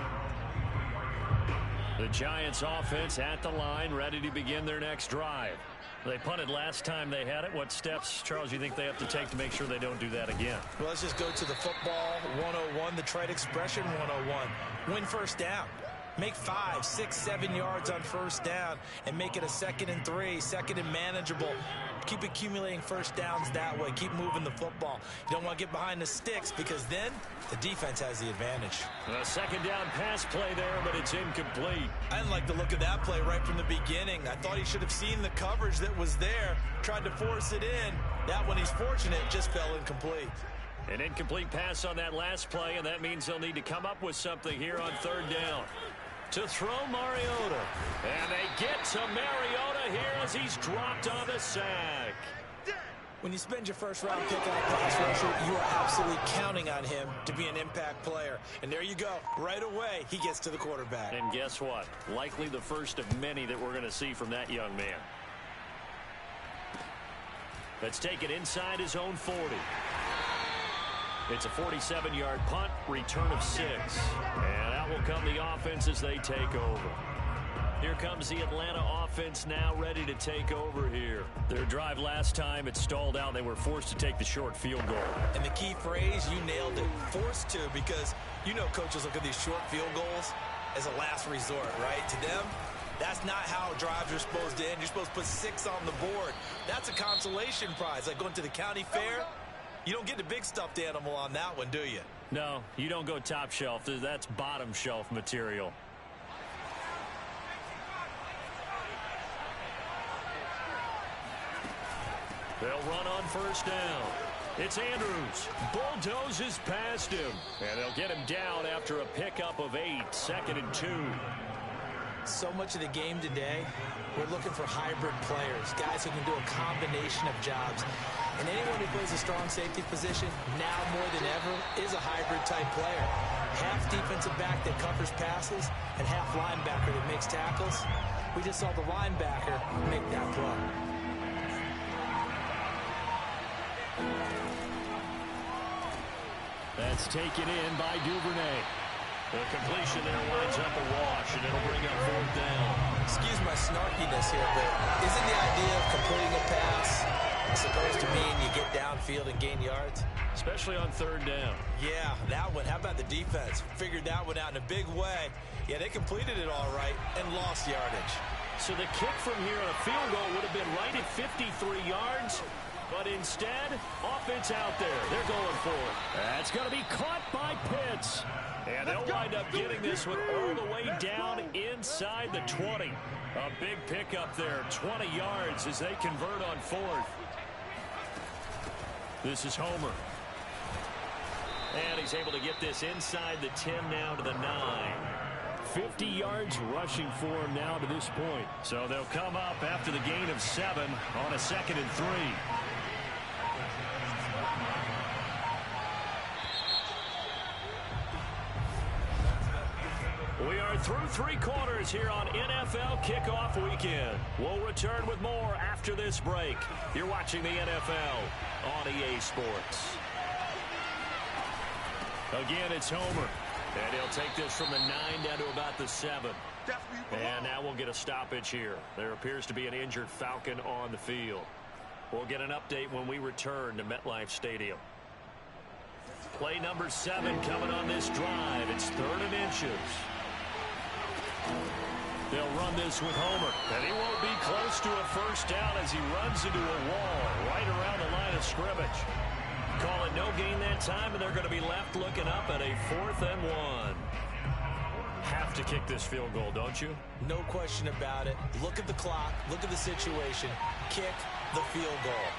The Giants offense at the line, ready to begin their next drive. They punted last time they had it. What steps, Charles, you think they have to take to make sure they don't do that again? Well, let's just go to the football 101, the trite expression 101. Win first down. Make 5, 6, 7 yards on first down and make it a 2nd and 3, 2nd and manageable. Keep accumulating first downs that way. Keep moving the football. You don't want to get behind the sticks because then the defense has the advantage. A 2nd down pass play there, but it's incomplete. I didn't like the look of that play right from the beginning. I thought he should have seen the coverage that was there, tried to force it in. That one, he's fortunate, just fell incomplete. An incomplete pass on that last play, and that means they'll need to come up with something here on 3rd down. To throw Mariota. And they get to Mariota here as he's dropped on the sack. When you spend your first-round pick on a pass rusher, you are absolutely counting on him to be an impact player. And there you go. Right away, he gets to the quarterback. And guess what? Likely the first of many that we're going to see from that young man. Let's take it inside his own 40. It's a 47-yard punt, return of 6. And out will come the offense as they take over. Here comes the Atlanta offense now ready to take over here. Their drive last time, it stalled out. They were forced to take the short field goal. And the key phrase, you nailed it, forced to, because you know coaches look at these short field goals as a last resort, right? To them, that's not how drives are supposed to end. You're supposed to put 6 on the board. That's a consolation prize, like going to the county fair. You don't get the big stuffed animal on that one, do you? No, you don't go top shelf. That's bottom shelf material. They'll run on first down. It's Andrews. Bulldozes past him. And they'll get him down after a pickup of 8. 2nd and 2. So much of the game today, we're looking for hybrid players, guys who can do a combination of jobs. And anyone who plays a strong safety position, now more than ever, is a hybrid-type player. Half defensive back that covers passes, and half linebacker that makes tackles. We just saw the linebacker make that play. That's taken in by Duvernay. The completion there winds up a wash, and it'll bring up 4th down. Excuse my snarkiness here, but isn't the idea of completing a pass supposed to mean you get downfield and gain yards? Especially on 3rd down. Yeah, that one. How about the defense? Figured that one out in a big way. Yeah, they completed it all right and lost yardage. So the kick from here on a field goal would have been right at 53 yards. But instead, offense out there. They're going for it. That's going to be caught by Pitts. And they'll wind up getting this one all the way down inside the 20. A big pickup there, 20 yards as they convert on 4th. This is Homer. And he's able to get this inside the 10 now to the 9. 50 yards rushing for him now to this point. So they'll come up after the gain of 7 on a 2nd and 3. We are through 3 quarters here on NFL Kickoff Weekend. We'll return with more after this break. You're watching the NFL on EA Sports. Again, it's Homer. And he'll take this from the 9 down to about the 7. And now we'll get a stoppage here. There appears to be an injured Falcon on the field. We'll get an update when we return to MetLife Stadium. Play number 7 coming on this drive. It's 3rd and inches. They'll run this with Homer. And he won't be close to a first down as he runs into a wall right around the line of scrimmage. Call it no gain that time, and they're going to be left looking up at a 4th and 1. Have to kick this field goal, don't you? No question about it. Look at the clock. Look at the situation. Kick the field goal.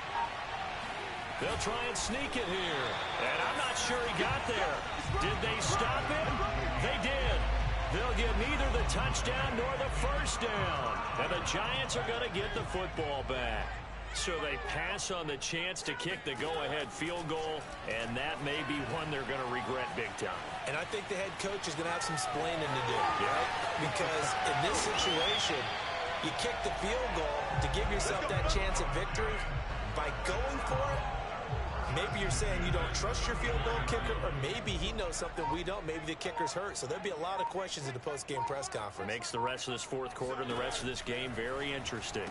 They'll try and sneak it here. And I'm not sure he got there. Did they stop him? They did. They'll get neither the touchdown nor the first down. And the Giants are going to get the football back. So they pass on the chance to kick the go-ahead field goal, and that may be one they're going to regret big time. And I think the head coach is going to have some splaining to do. Yeah. Because in this situation, you kick the field goal to give yourself that chance at victory. By going for it, maybe you're saying you don't trust your field goal kicker, or maybe he knows something we don't. Maybe the kicker's hurt. So there'll be a lot of questions in the post-game press conference. Makes the rest of this 4th quarter and the rest of this game very interesting.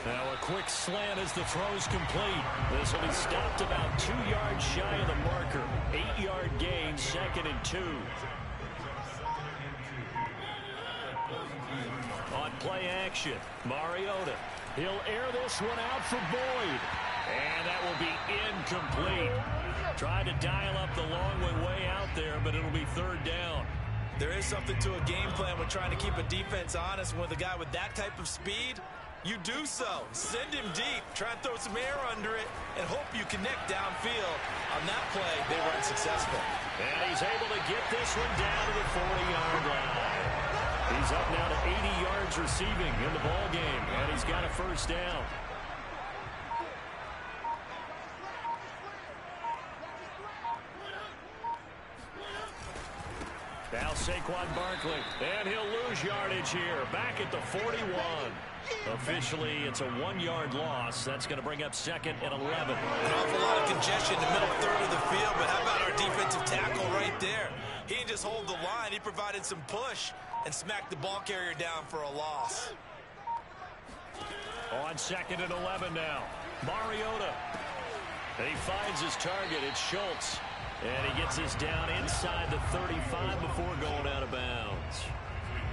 Now a quick slant as the throw's complete. This will be stopped about 2 yards shy of the marker. 8-yard gain, 2nd and 2. On play action, Mariota. He'll air this one out for Boyd. And that will be incomplete. Tried to dial up the long one way out there, but it'll be 3rd down. There is something to a game plan with trying to keep a defense honest. With a guy with that type of speed, you do so. Send him deep. Try and throw some air under it and hope you connect downfield. On that play, they were unsuccessful. And he's able to get this one down to the 40-yard line. He's up now to 80 yards receiving in the ball game, and he's got a first down. Now Saquon Barkley, and he'll lose yardage here, back at the 41. Officially, it's a 1-yard loss. That's going to bring up 2nd and 11. An awful lot of congestion in the middle 3rd of the field, but how about our defensive tackle right there? He didn't just hold the line. He provided some push and smacked the ball carrier down for a loss. On 2nd and 11 now, Mariota. And he finds his target. It's Schultz. And he gets this down inside the 35 before going out of bounds.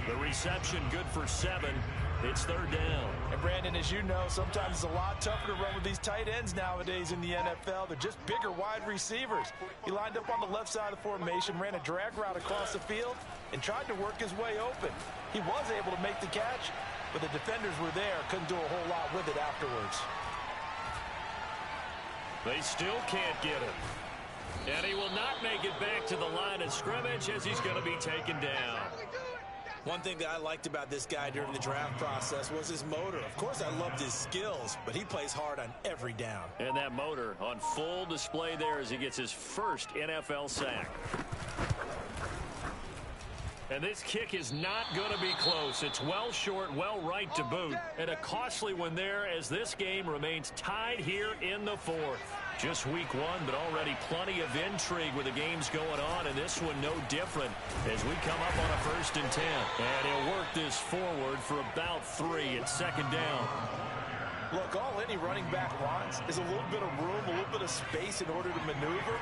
The reception good for 7. It's 3rd down. And Brandon, as you know, sometimes it's a lot tougher to run with these tight ends nowadays in the NFL. They're just bigger wide receivers. He lined up on the left side of the formation, ran a drag route across the field, and tried to work his way open. He was able to make the catch, but the defenders were there. Couldn't do a whole lot with it afterwards. They still can't get him. And he will not make it back to the line of scrimmage as he's going to be taken down. One thing that I liked about this guy during the draft process was his motor. Of course, I loved his skills, but he plays hard on every down. And that motor on full display there as he gets his first NFL sack. And this kick is not going to be close. It's well short, well right to boot. And a costly one there as this game remains tied here in the 4th. Just week 1, but already plenty of intrigue with the games going on, and this one no different as we come up on a 1st and 10. And he'll work this forward for about 3 at 2nd down. Look, all any running back wants is a little bit of room, a little bit of space in order to maneuver,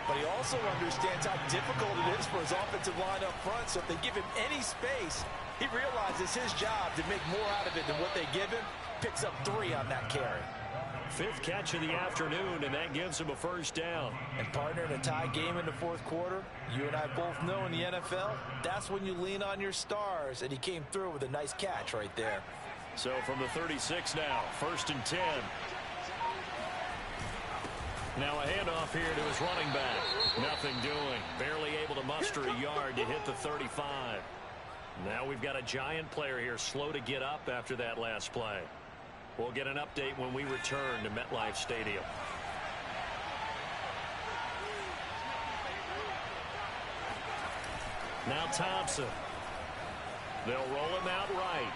but he also understands how difficult it is for his offensive line up front, so if they give him any space, he realizes his job to make more out of it than what they give him, picks up 3 on that carry. Fifth catch of the afternoon, and that gives him a first down. And partner, in a tie game in the fourth quarter, you and I both know in the NFL, that's when you lean on your stars, and he came through with a nice catch right there. So from the 36 now, 1st and 10. Now a handoff here to his running back. Nothing doing. Barely able to muster a yard to hit the 35. Now we've got a giant player here slow to get up after that last play. We'll get an update when we return to MetLife Stadium. Now Thompson. They'll roll him out right.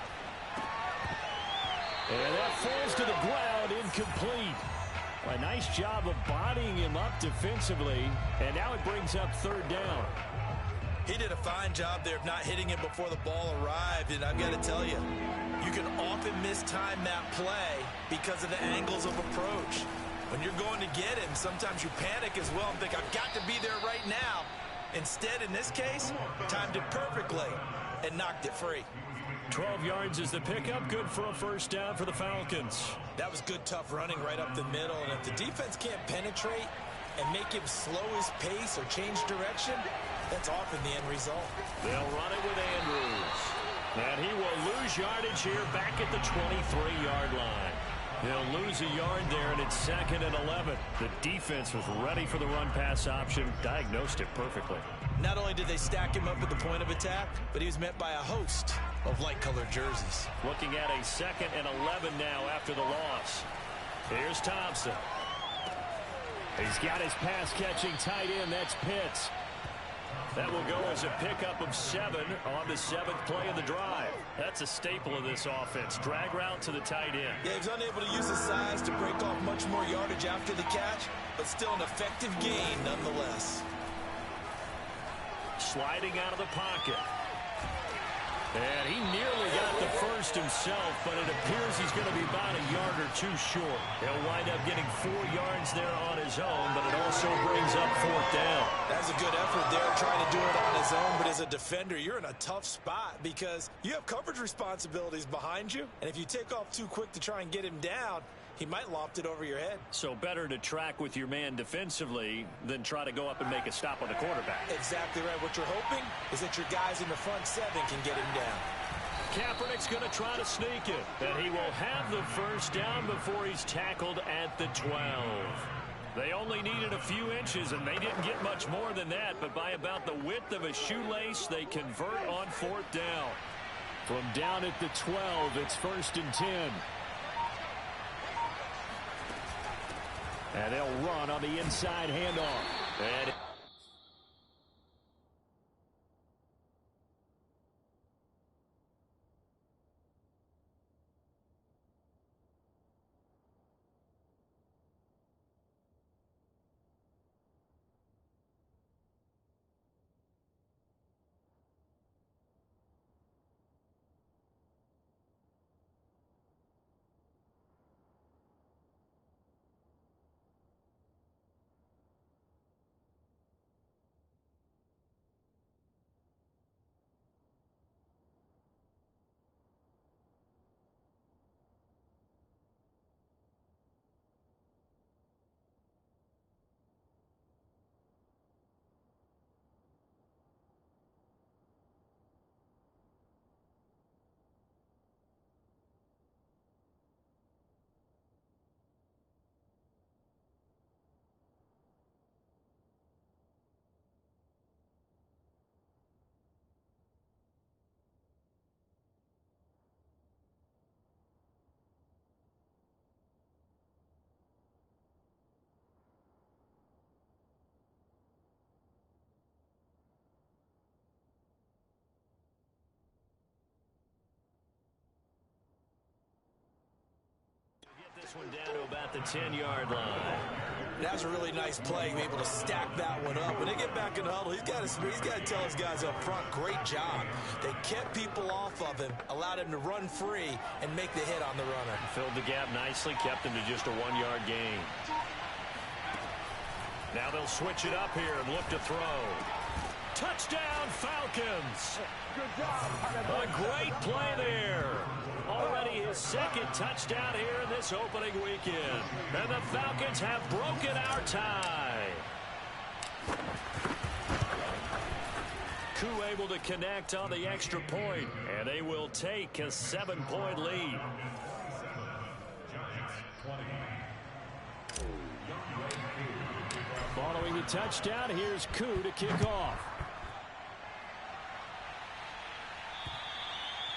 And that falls to the ground, incomplete. A nice job of bodying him up defensively, and now it brings up 3rd down. He did a fine job there of not hitting him before the ball arrived, and I've got to tell you, you can often mistime that play because of the angles of approach. When you're going to get him, sometimes you panic as well and think, I've got to be there right now. Instead, in this case, timed it perfectly and knocked it free. 12 yards is the pickup. Good for a first down for the Falcons. That was good, tough running right up the middle. And if the defense can't penetrate and make him slow his pace or change direction, that's often the end result. They'll run it with Andrews. And he will lose yardage here back at the 23-yard line. He'll lose a yard there, and it's 2nd and 11. The defense was ready for the run-pass option, diagnosed it perfectly. Not only did they stack him up at the point of attack, but he was met by a host of light-colored jerseys. Looking at a 2nd and 11 now after the loss. Here's Thompson. He's got his pass-catching tight end. That's Pitts. That will go as a pickup of 7 on the 7th play of the drive. That's a staple of this offense. Drag route to the tight end. Yeah, he was unable to use his size to break off much more yardage after the catch, but still an effective gain nonetheless. Sliding out of the pocket. And he nearly got the first himself, but it appears he's going to be about a yard or 2 short. He'll wind up getting 4 yards there on his own, but it also brings up 4th down. That's a good effort there, trying to do it on his own, but as a defender, you're in a tough spot because you have coverage responsibilities behind you, and if you take off too quick to try and get him down, he might loft it over your head. So better to track with your man defensively than try to go up and make a stop on the quarterback. Exactly right. What you're hoping is that your guys in the front 7 can get him down. Kaepernick's going to try to sneak it. And he will have the first down before he's tackled at the 12. They only needed a few inches, and they didn't get much more than that. But by about the width of a shoelace, they convert on 4th down. From down at the 12, it's 1st and 10. And they'll run on the inside handoff. And this one down to about the 10-yard line. That was a really nice play, able to stack that one up. When they get back in the huddle, he's got to tell his guys up front, great job. They kept people off of him, allowed him to run free and make the hit on the runner. Filled the gap nicely, kept him to just a 1-yard gain. Now they'll switch it up here and look to throw. Touchdown, Falcons. A great play there. Already his second touchdown here in this opening weekend. And the Falcons have broken our tie. Koo able to connect on the extra point, and they will take a 7-point lead. Following the touchdown, here's Koo to kick off.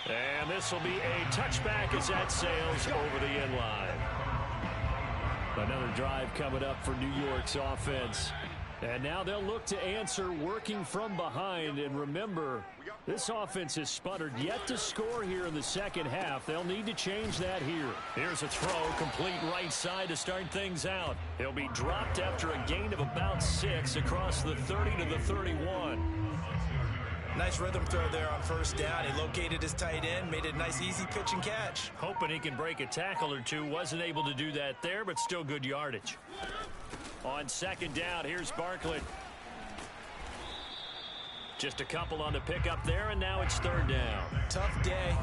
And this will be a touchback as that sails over the end line. Another drive coming up for New York's offense. And now they'll look to answer working from behind. And remember, this offense has sputtered yet to score here in the second half. They'll need to change that here. Here's a throw, complete right side to start things out. He'll be dropped after a gain of about 6 across the 30 to the 31. Nice rhythm throw there on first down. He located his tight end, made it a nice easy pitch and catch. Hoping he can break a tackle or two. Wasn't able to do that there, but still good yardage. On second down, here's Barkley. Just a couple on the pickup there, and now it's third down. Tough day,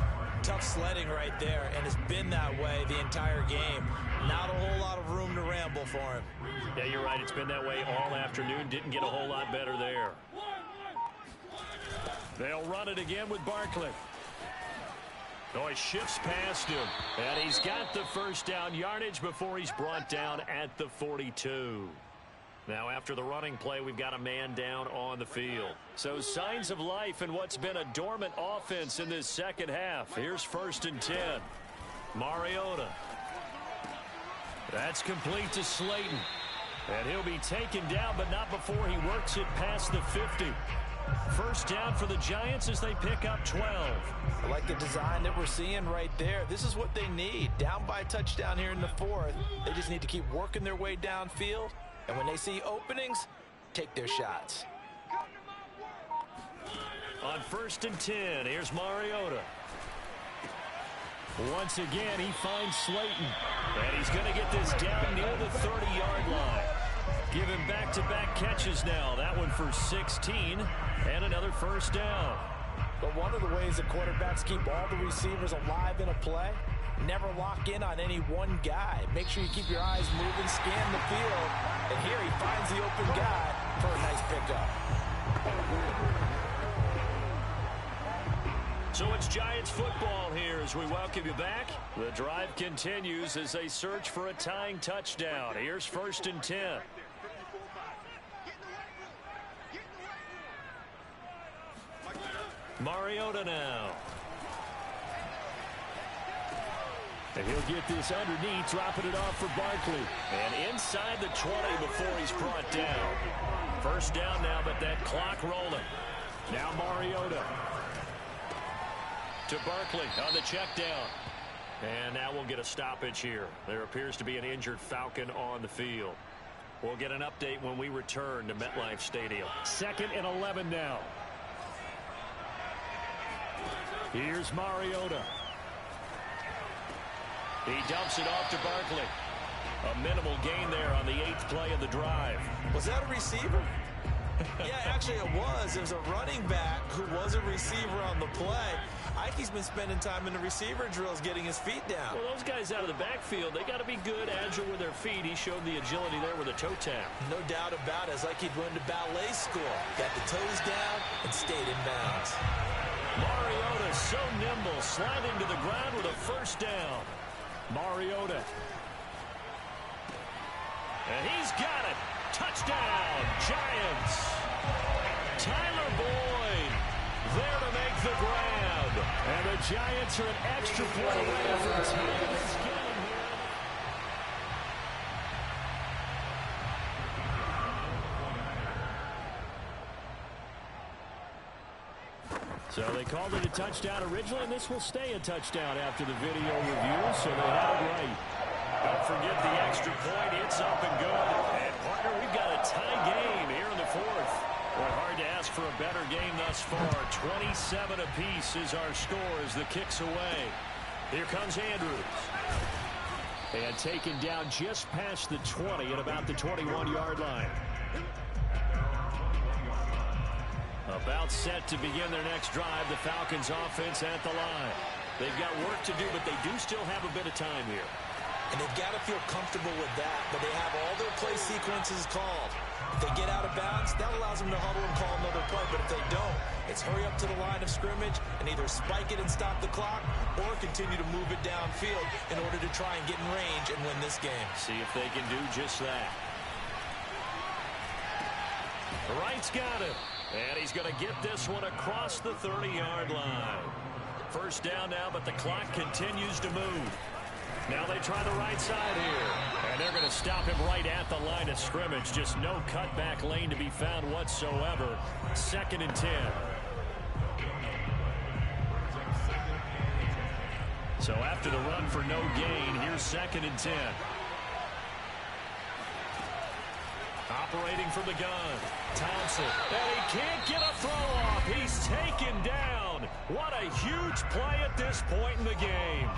tough sledding right there, and it's been that way the entire game. Not a whole lot of room to ramble for him. Yeah, you're right. It's been that way all afternoon. Didn't get a whole lot better there. They'll run it again with Barkley. Oh, he shifts past him. And he's got the first down yardage before he's brought down at the 42. Now, after the running play, we've got a man down on the field. So signs of life in what's been a dormant offense in this second half. Here's 1st and 10. Mariota. That's complete to Slayton. And he'll be taken down, but not before he works it past the 50. First down for the Giants as they pick up 12. I like the design that we're seeing right there. This is what they need. Down by a touchdown here in the 4th. They just need to keep working their way downfield. And when they see openings, take their shots. On 1st and 10, here's Mariota. Once again, he finds Slayton. And he's going to get this down near the 30-yard line. Give him back-to-back catches now. That one for 16 and another first down. But one of the ways that quarterbacks keep all the receivers alive in a play, never lock in on any one guy. Make sure you keep your eyes moving, scan the field. And here he finds the open guy for a nice pickup. So it's Giants football here as we welcome you back. The drive continues as they search for a tying touchdown. Here's 1st and 10. Mariota now. And he'll get this underneath, dropping it off for Barkley. And inside the 20 before he's brought down. First down now, but that clock rolling. Now Mariota. To Barkley on the check down. And now we'll get a stoppage here. There appears to be an injured Falcon on the field. We'll get an update when we return to MetLife Stadium. 2nd and 11 now. Here's Mariota. He dumps it off to Barkley. A minimal gain there on the 8th play of the drive. Was that a receiver? Yeah, actually it was. It was a running back who was a receiver on the play. Ike's been spending time in the receiver drills getting his feet down. Well, those guys out of the backfield, they got to be good, agile with their feet. He showed the agility there with a toe tap. No doubt about it. It's like he'd went to ballet school. Got the toes down and stayed in bounds. Mariota so nimble, sliding to the ground with a first down. Mariota. And he's got it. Touchdown, Giants. Tyler Boyd there to make the grab. And the Giants are an extra point away from tying this game here. So they called it a touchdown originally, and this will stay a touchdown after the video review, so they had it right. Don't forget the extra point. It's up and good. And, partner, we've got a tie game here in the 4th. Well, hard to ask for a better game thus far. 27 apiece is our score as the kick's away. Here comes Andrews. And taken down just past the 20 at about the 21-yard line. About set to begin their next drive. The Falcons offense at the line. They've got work to do, but they do still have a bit of time here. And they've got to feel comfortable with that, but they have all their play sequences called. If they get out of bounds, that allows them to huddle and call another play. But if they don't, it's hurry up to the line of scrimmage and either spike it and stop the clock or continue to move it downfield in order to try and get in range and win this game. See if they can do just that. The right's got it. And he's going to get this one across the 30-yard line. First down now, but the clock continues to move. Now they try the right side here. And they're going to stop him right at the line of scrimmage. Just no cutback lane to be found whatsoever. 2nd and 10. So after the run for no gain, here's 2nd and 10. Operating from the gun. Thompson. And he can't get a throw off. He's taken down. What a huge play at this point in the game.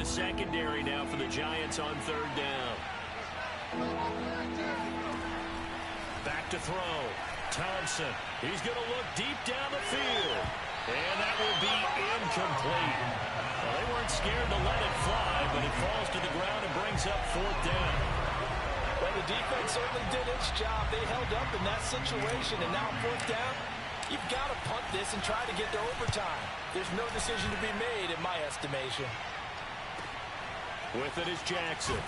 Secondary now for the Giants on 3rd down. Back to throw. Thompson. He's going to look deep down the field. And that will be incomplete. Well, they weren't scared to let it fly, but it falls to the ground and brings up 4th down. Well, the defense certainly did its job. They held up in that situation, and now 4th down, you've got to punt this and try to get to overtime. There's no decision to be made in my estimation. With it is Jackson.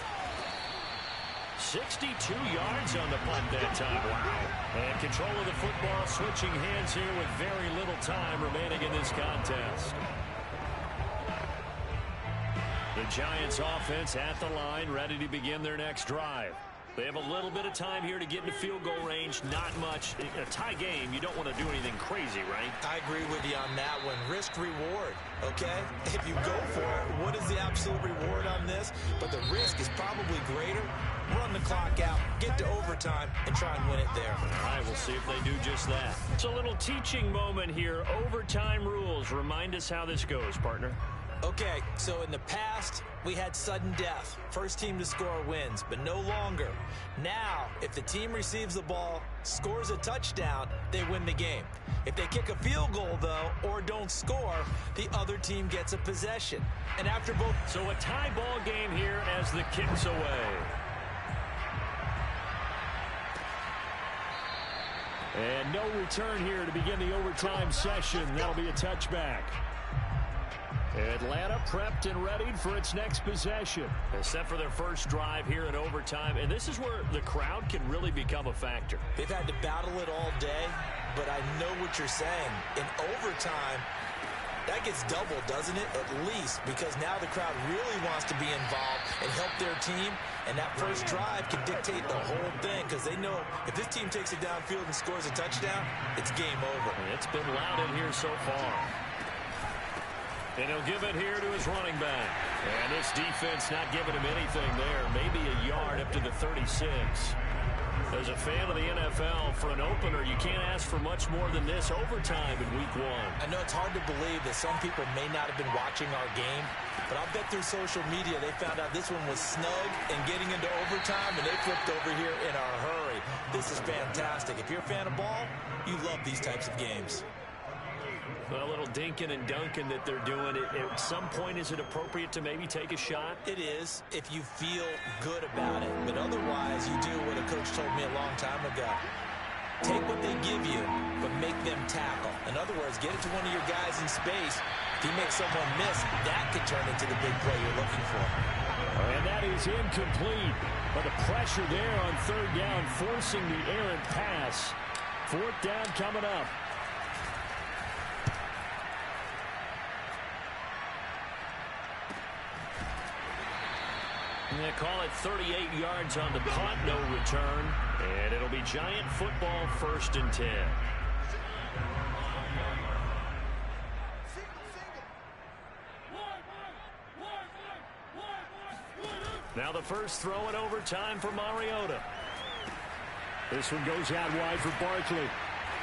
62 yards on the punt that time. Wow. And control of the football, switching hands here with very little time remaining in this contest. The Giants offense at the line, ready to begin their next drive. They have a little bit of time here to get into field goal range. Not much. In a tie game, you don't want to do anything crazy, right? I agree with you on that one. Risk-reward, okay? If you go for it, what is the absolute reward on this? But the risk is probably greater. Run the clock out, get to overtime, and try and win it there. All right, we'll see if they do just that. It's a little teaching moment here. Overtime rules. Remind us how this goes, partner. Okay, so in the past, we had sudden death. First team to score wins, but no longer. Now, if the team receives the ball, scores a touchdown, they win the game. If they kick a field goal, though, or don't score, the other team gets a possession. And after both... So a tie ball game here as the kick's away. And no return here to begin the overtime session. That'll be a touchback. Atlanta prepped and readied for its next possession. Set for their first drive here in overtime. And this is where the crowd can really become a factor. They've had to battle it all day, but I know what you're saying. In overtime, that gets doubled, doesn't it? At least, because now the crowd really wants to be involved and help their team. And that first drive can dictate the whole thing because they know if this team takes it downfield and scores a touchdown, it's game over. It's been loud in here so far. And he'll give it here to his running back. And this defense not giving him anything there. Maybe a yard up to the 36. As a fan of the NFL, for an opener, you can't ask for much more than this overtime in Week 1. I know it's hard to believe that some people may not have been watching our game, but I'll bet through social media they found out this one was snug and getting into overtime, and they flipped over here in a hurry. This is fantastic. If you're a fan of ball, you love these types of games. A little dinking and dunking that they're doing. At some point, is it appropriate to maybe take a shot? It is, if you feel good about it. But otherwise, you do what a coach told me a long time ago. Take what they give you, but make them tackle. In other words, get it to one of your guys in space. If you make someone miss, that could turn into the big play you're looking for. And that is incomplete. But the pressure there on 3rd down, forcing the errant pass. 4th down coming up. They call it 38 yards on the punt, no return. And it'll be Giant football, 1st and 10. Now the first throw in overtime for Mariota. This one goes out wide for Barkley.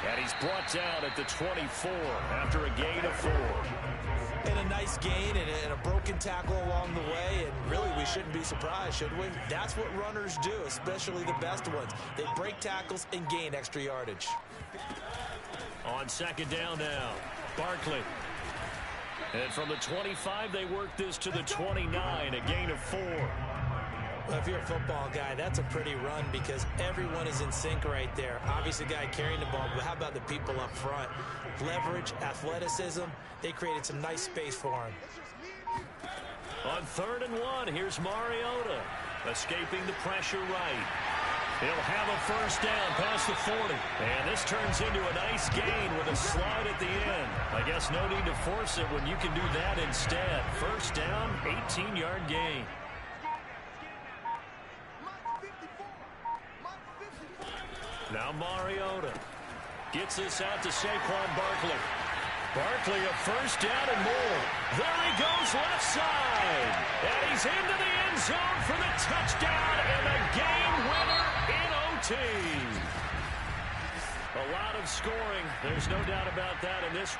And he's brought down at the 24 after a gain of 4. And a nice gain and a broken tackle along the way. And really, we shouldn't be surprised, should we? That's what runners do, especially the best ones. They break tackles and gain extra yardage. On second down now, Barkley. And from the 25, they work this to the 29, a gain of 4. Well, if you're a football guy, that's a pretty run because everyone is in sync right there. Obviously, the guy carrying the ball, but how about the people up front? Leverage, athleticism, they created some nice space for him. On 3rd and 1, here's Mariota, escaping the pressure right. He'll have a first down past the 40. And this turns into a nice gain with a slide at the end. I guess no need to force it when you can do that instead. First down, 18-yard gain. Now Mariota gets this out to Saquon Barkley. Barkley a first down and more. There he goes left side. And he's into the end zone for the touchdown and the game winner in OT. A lot of scoring. There's no doubt about that in this.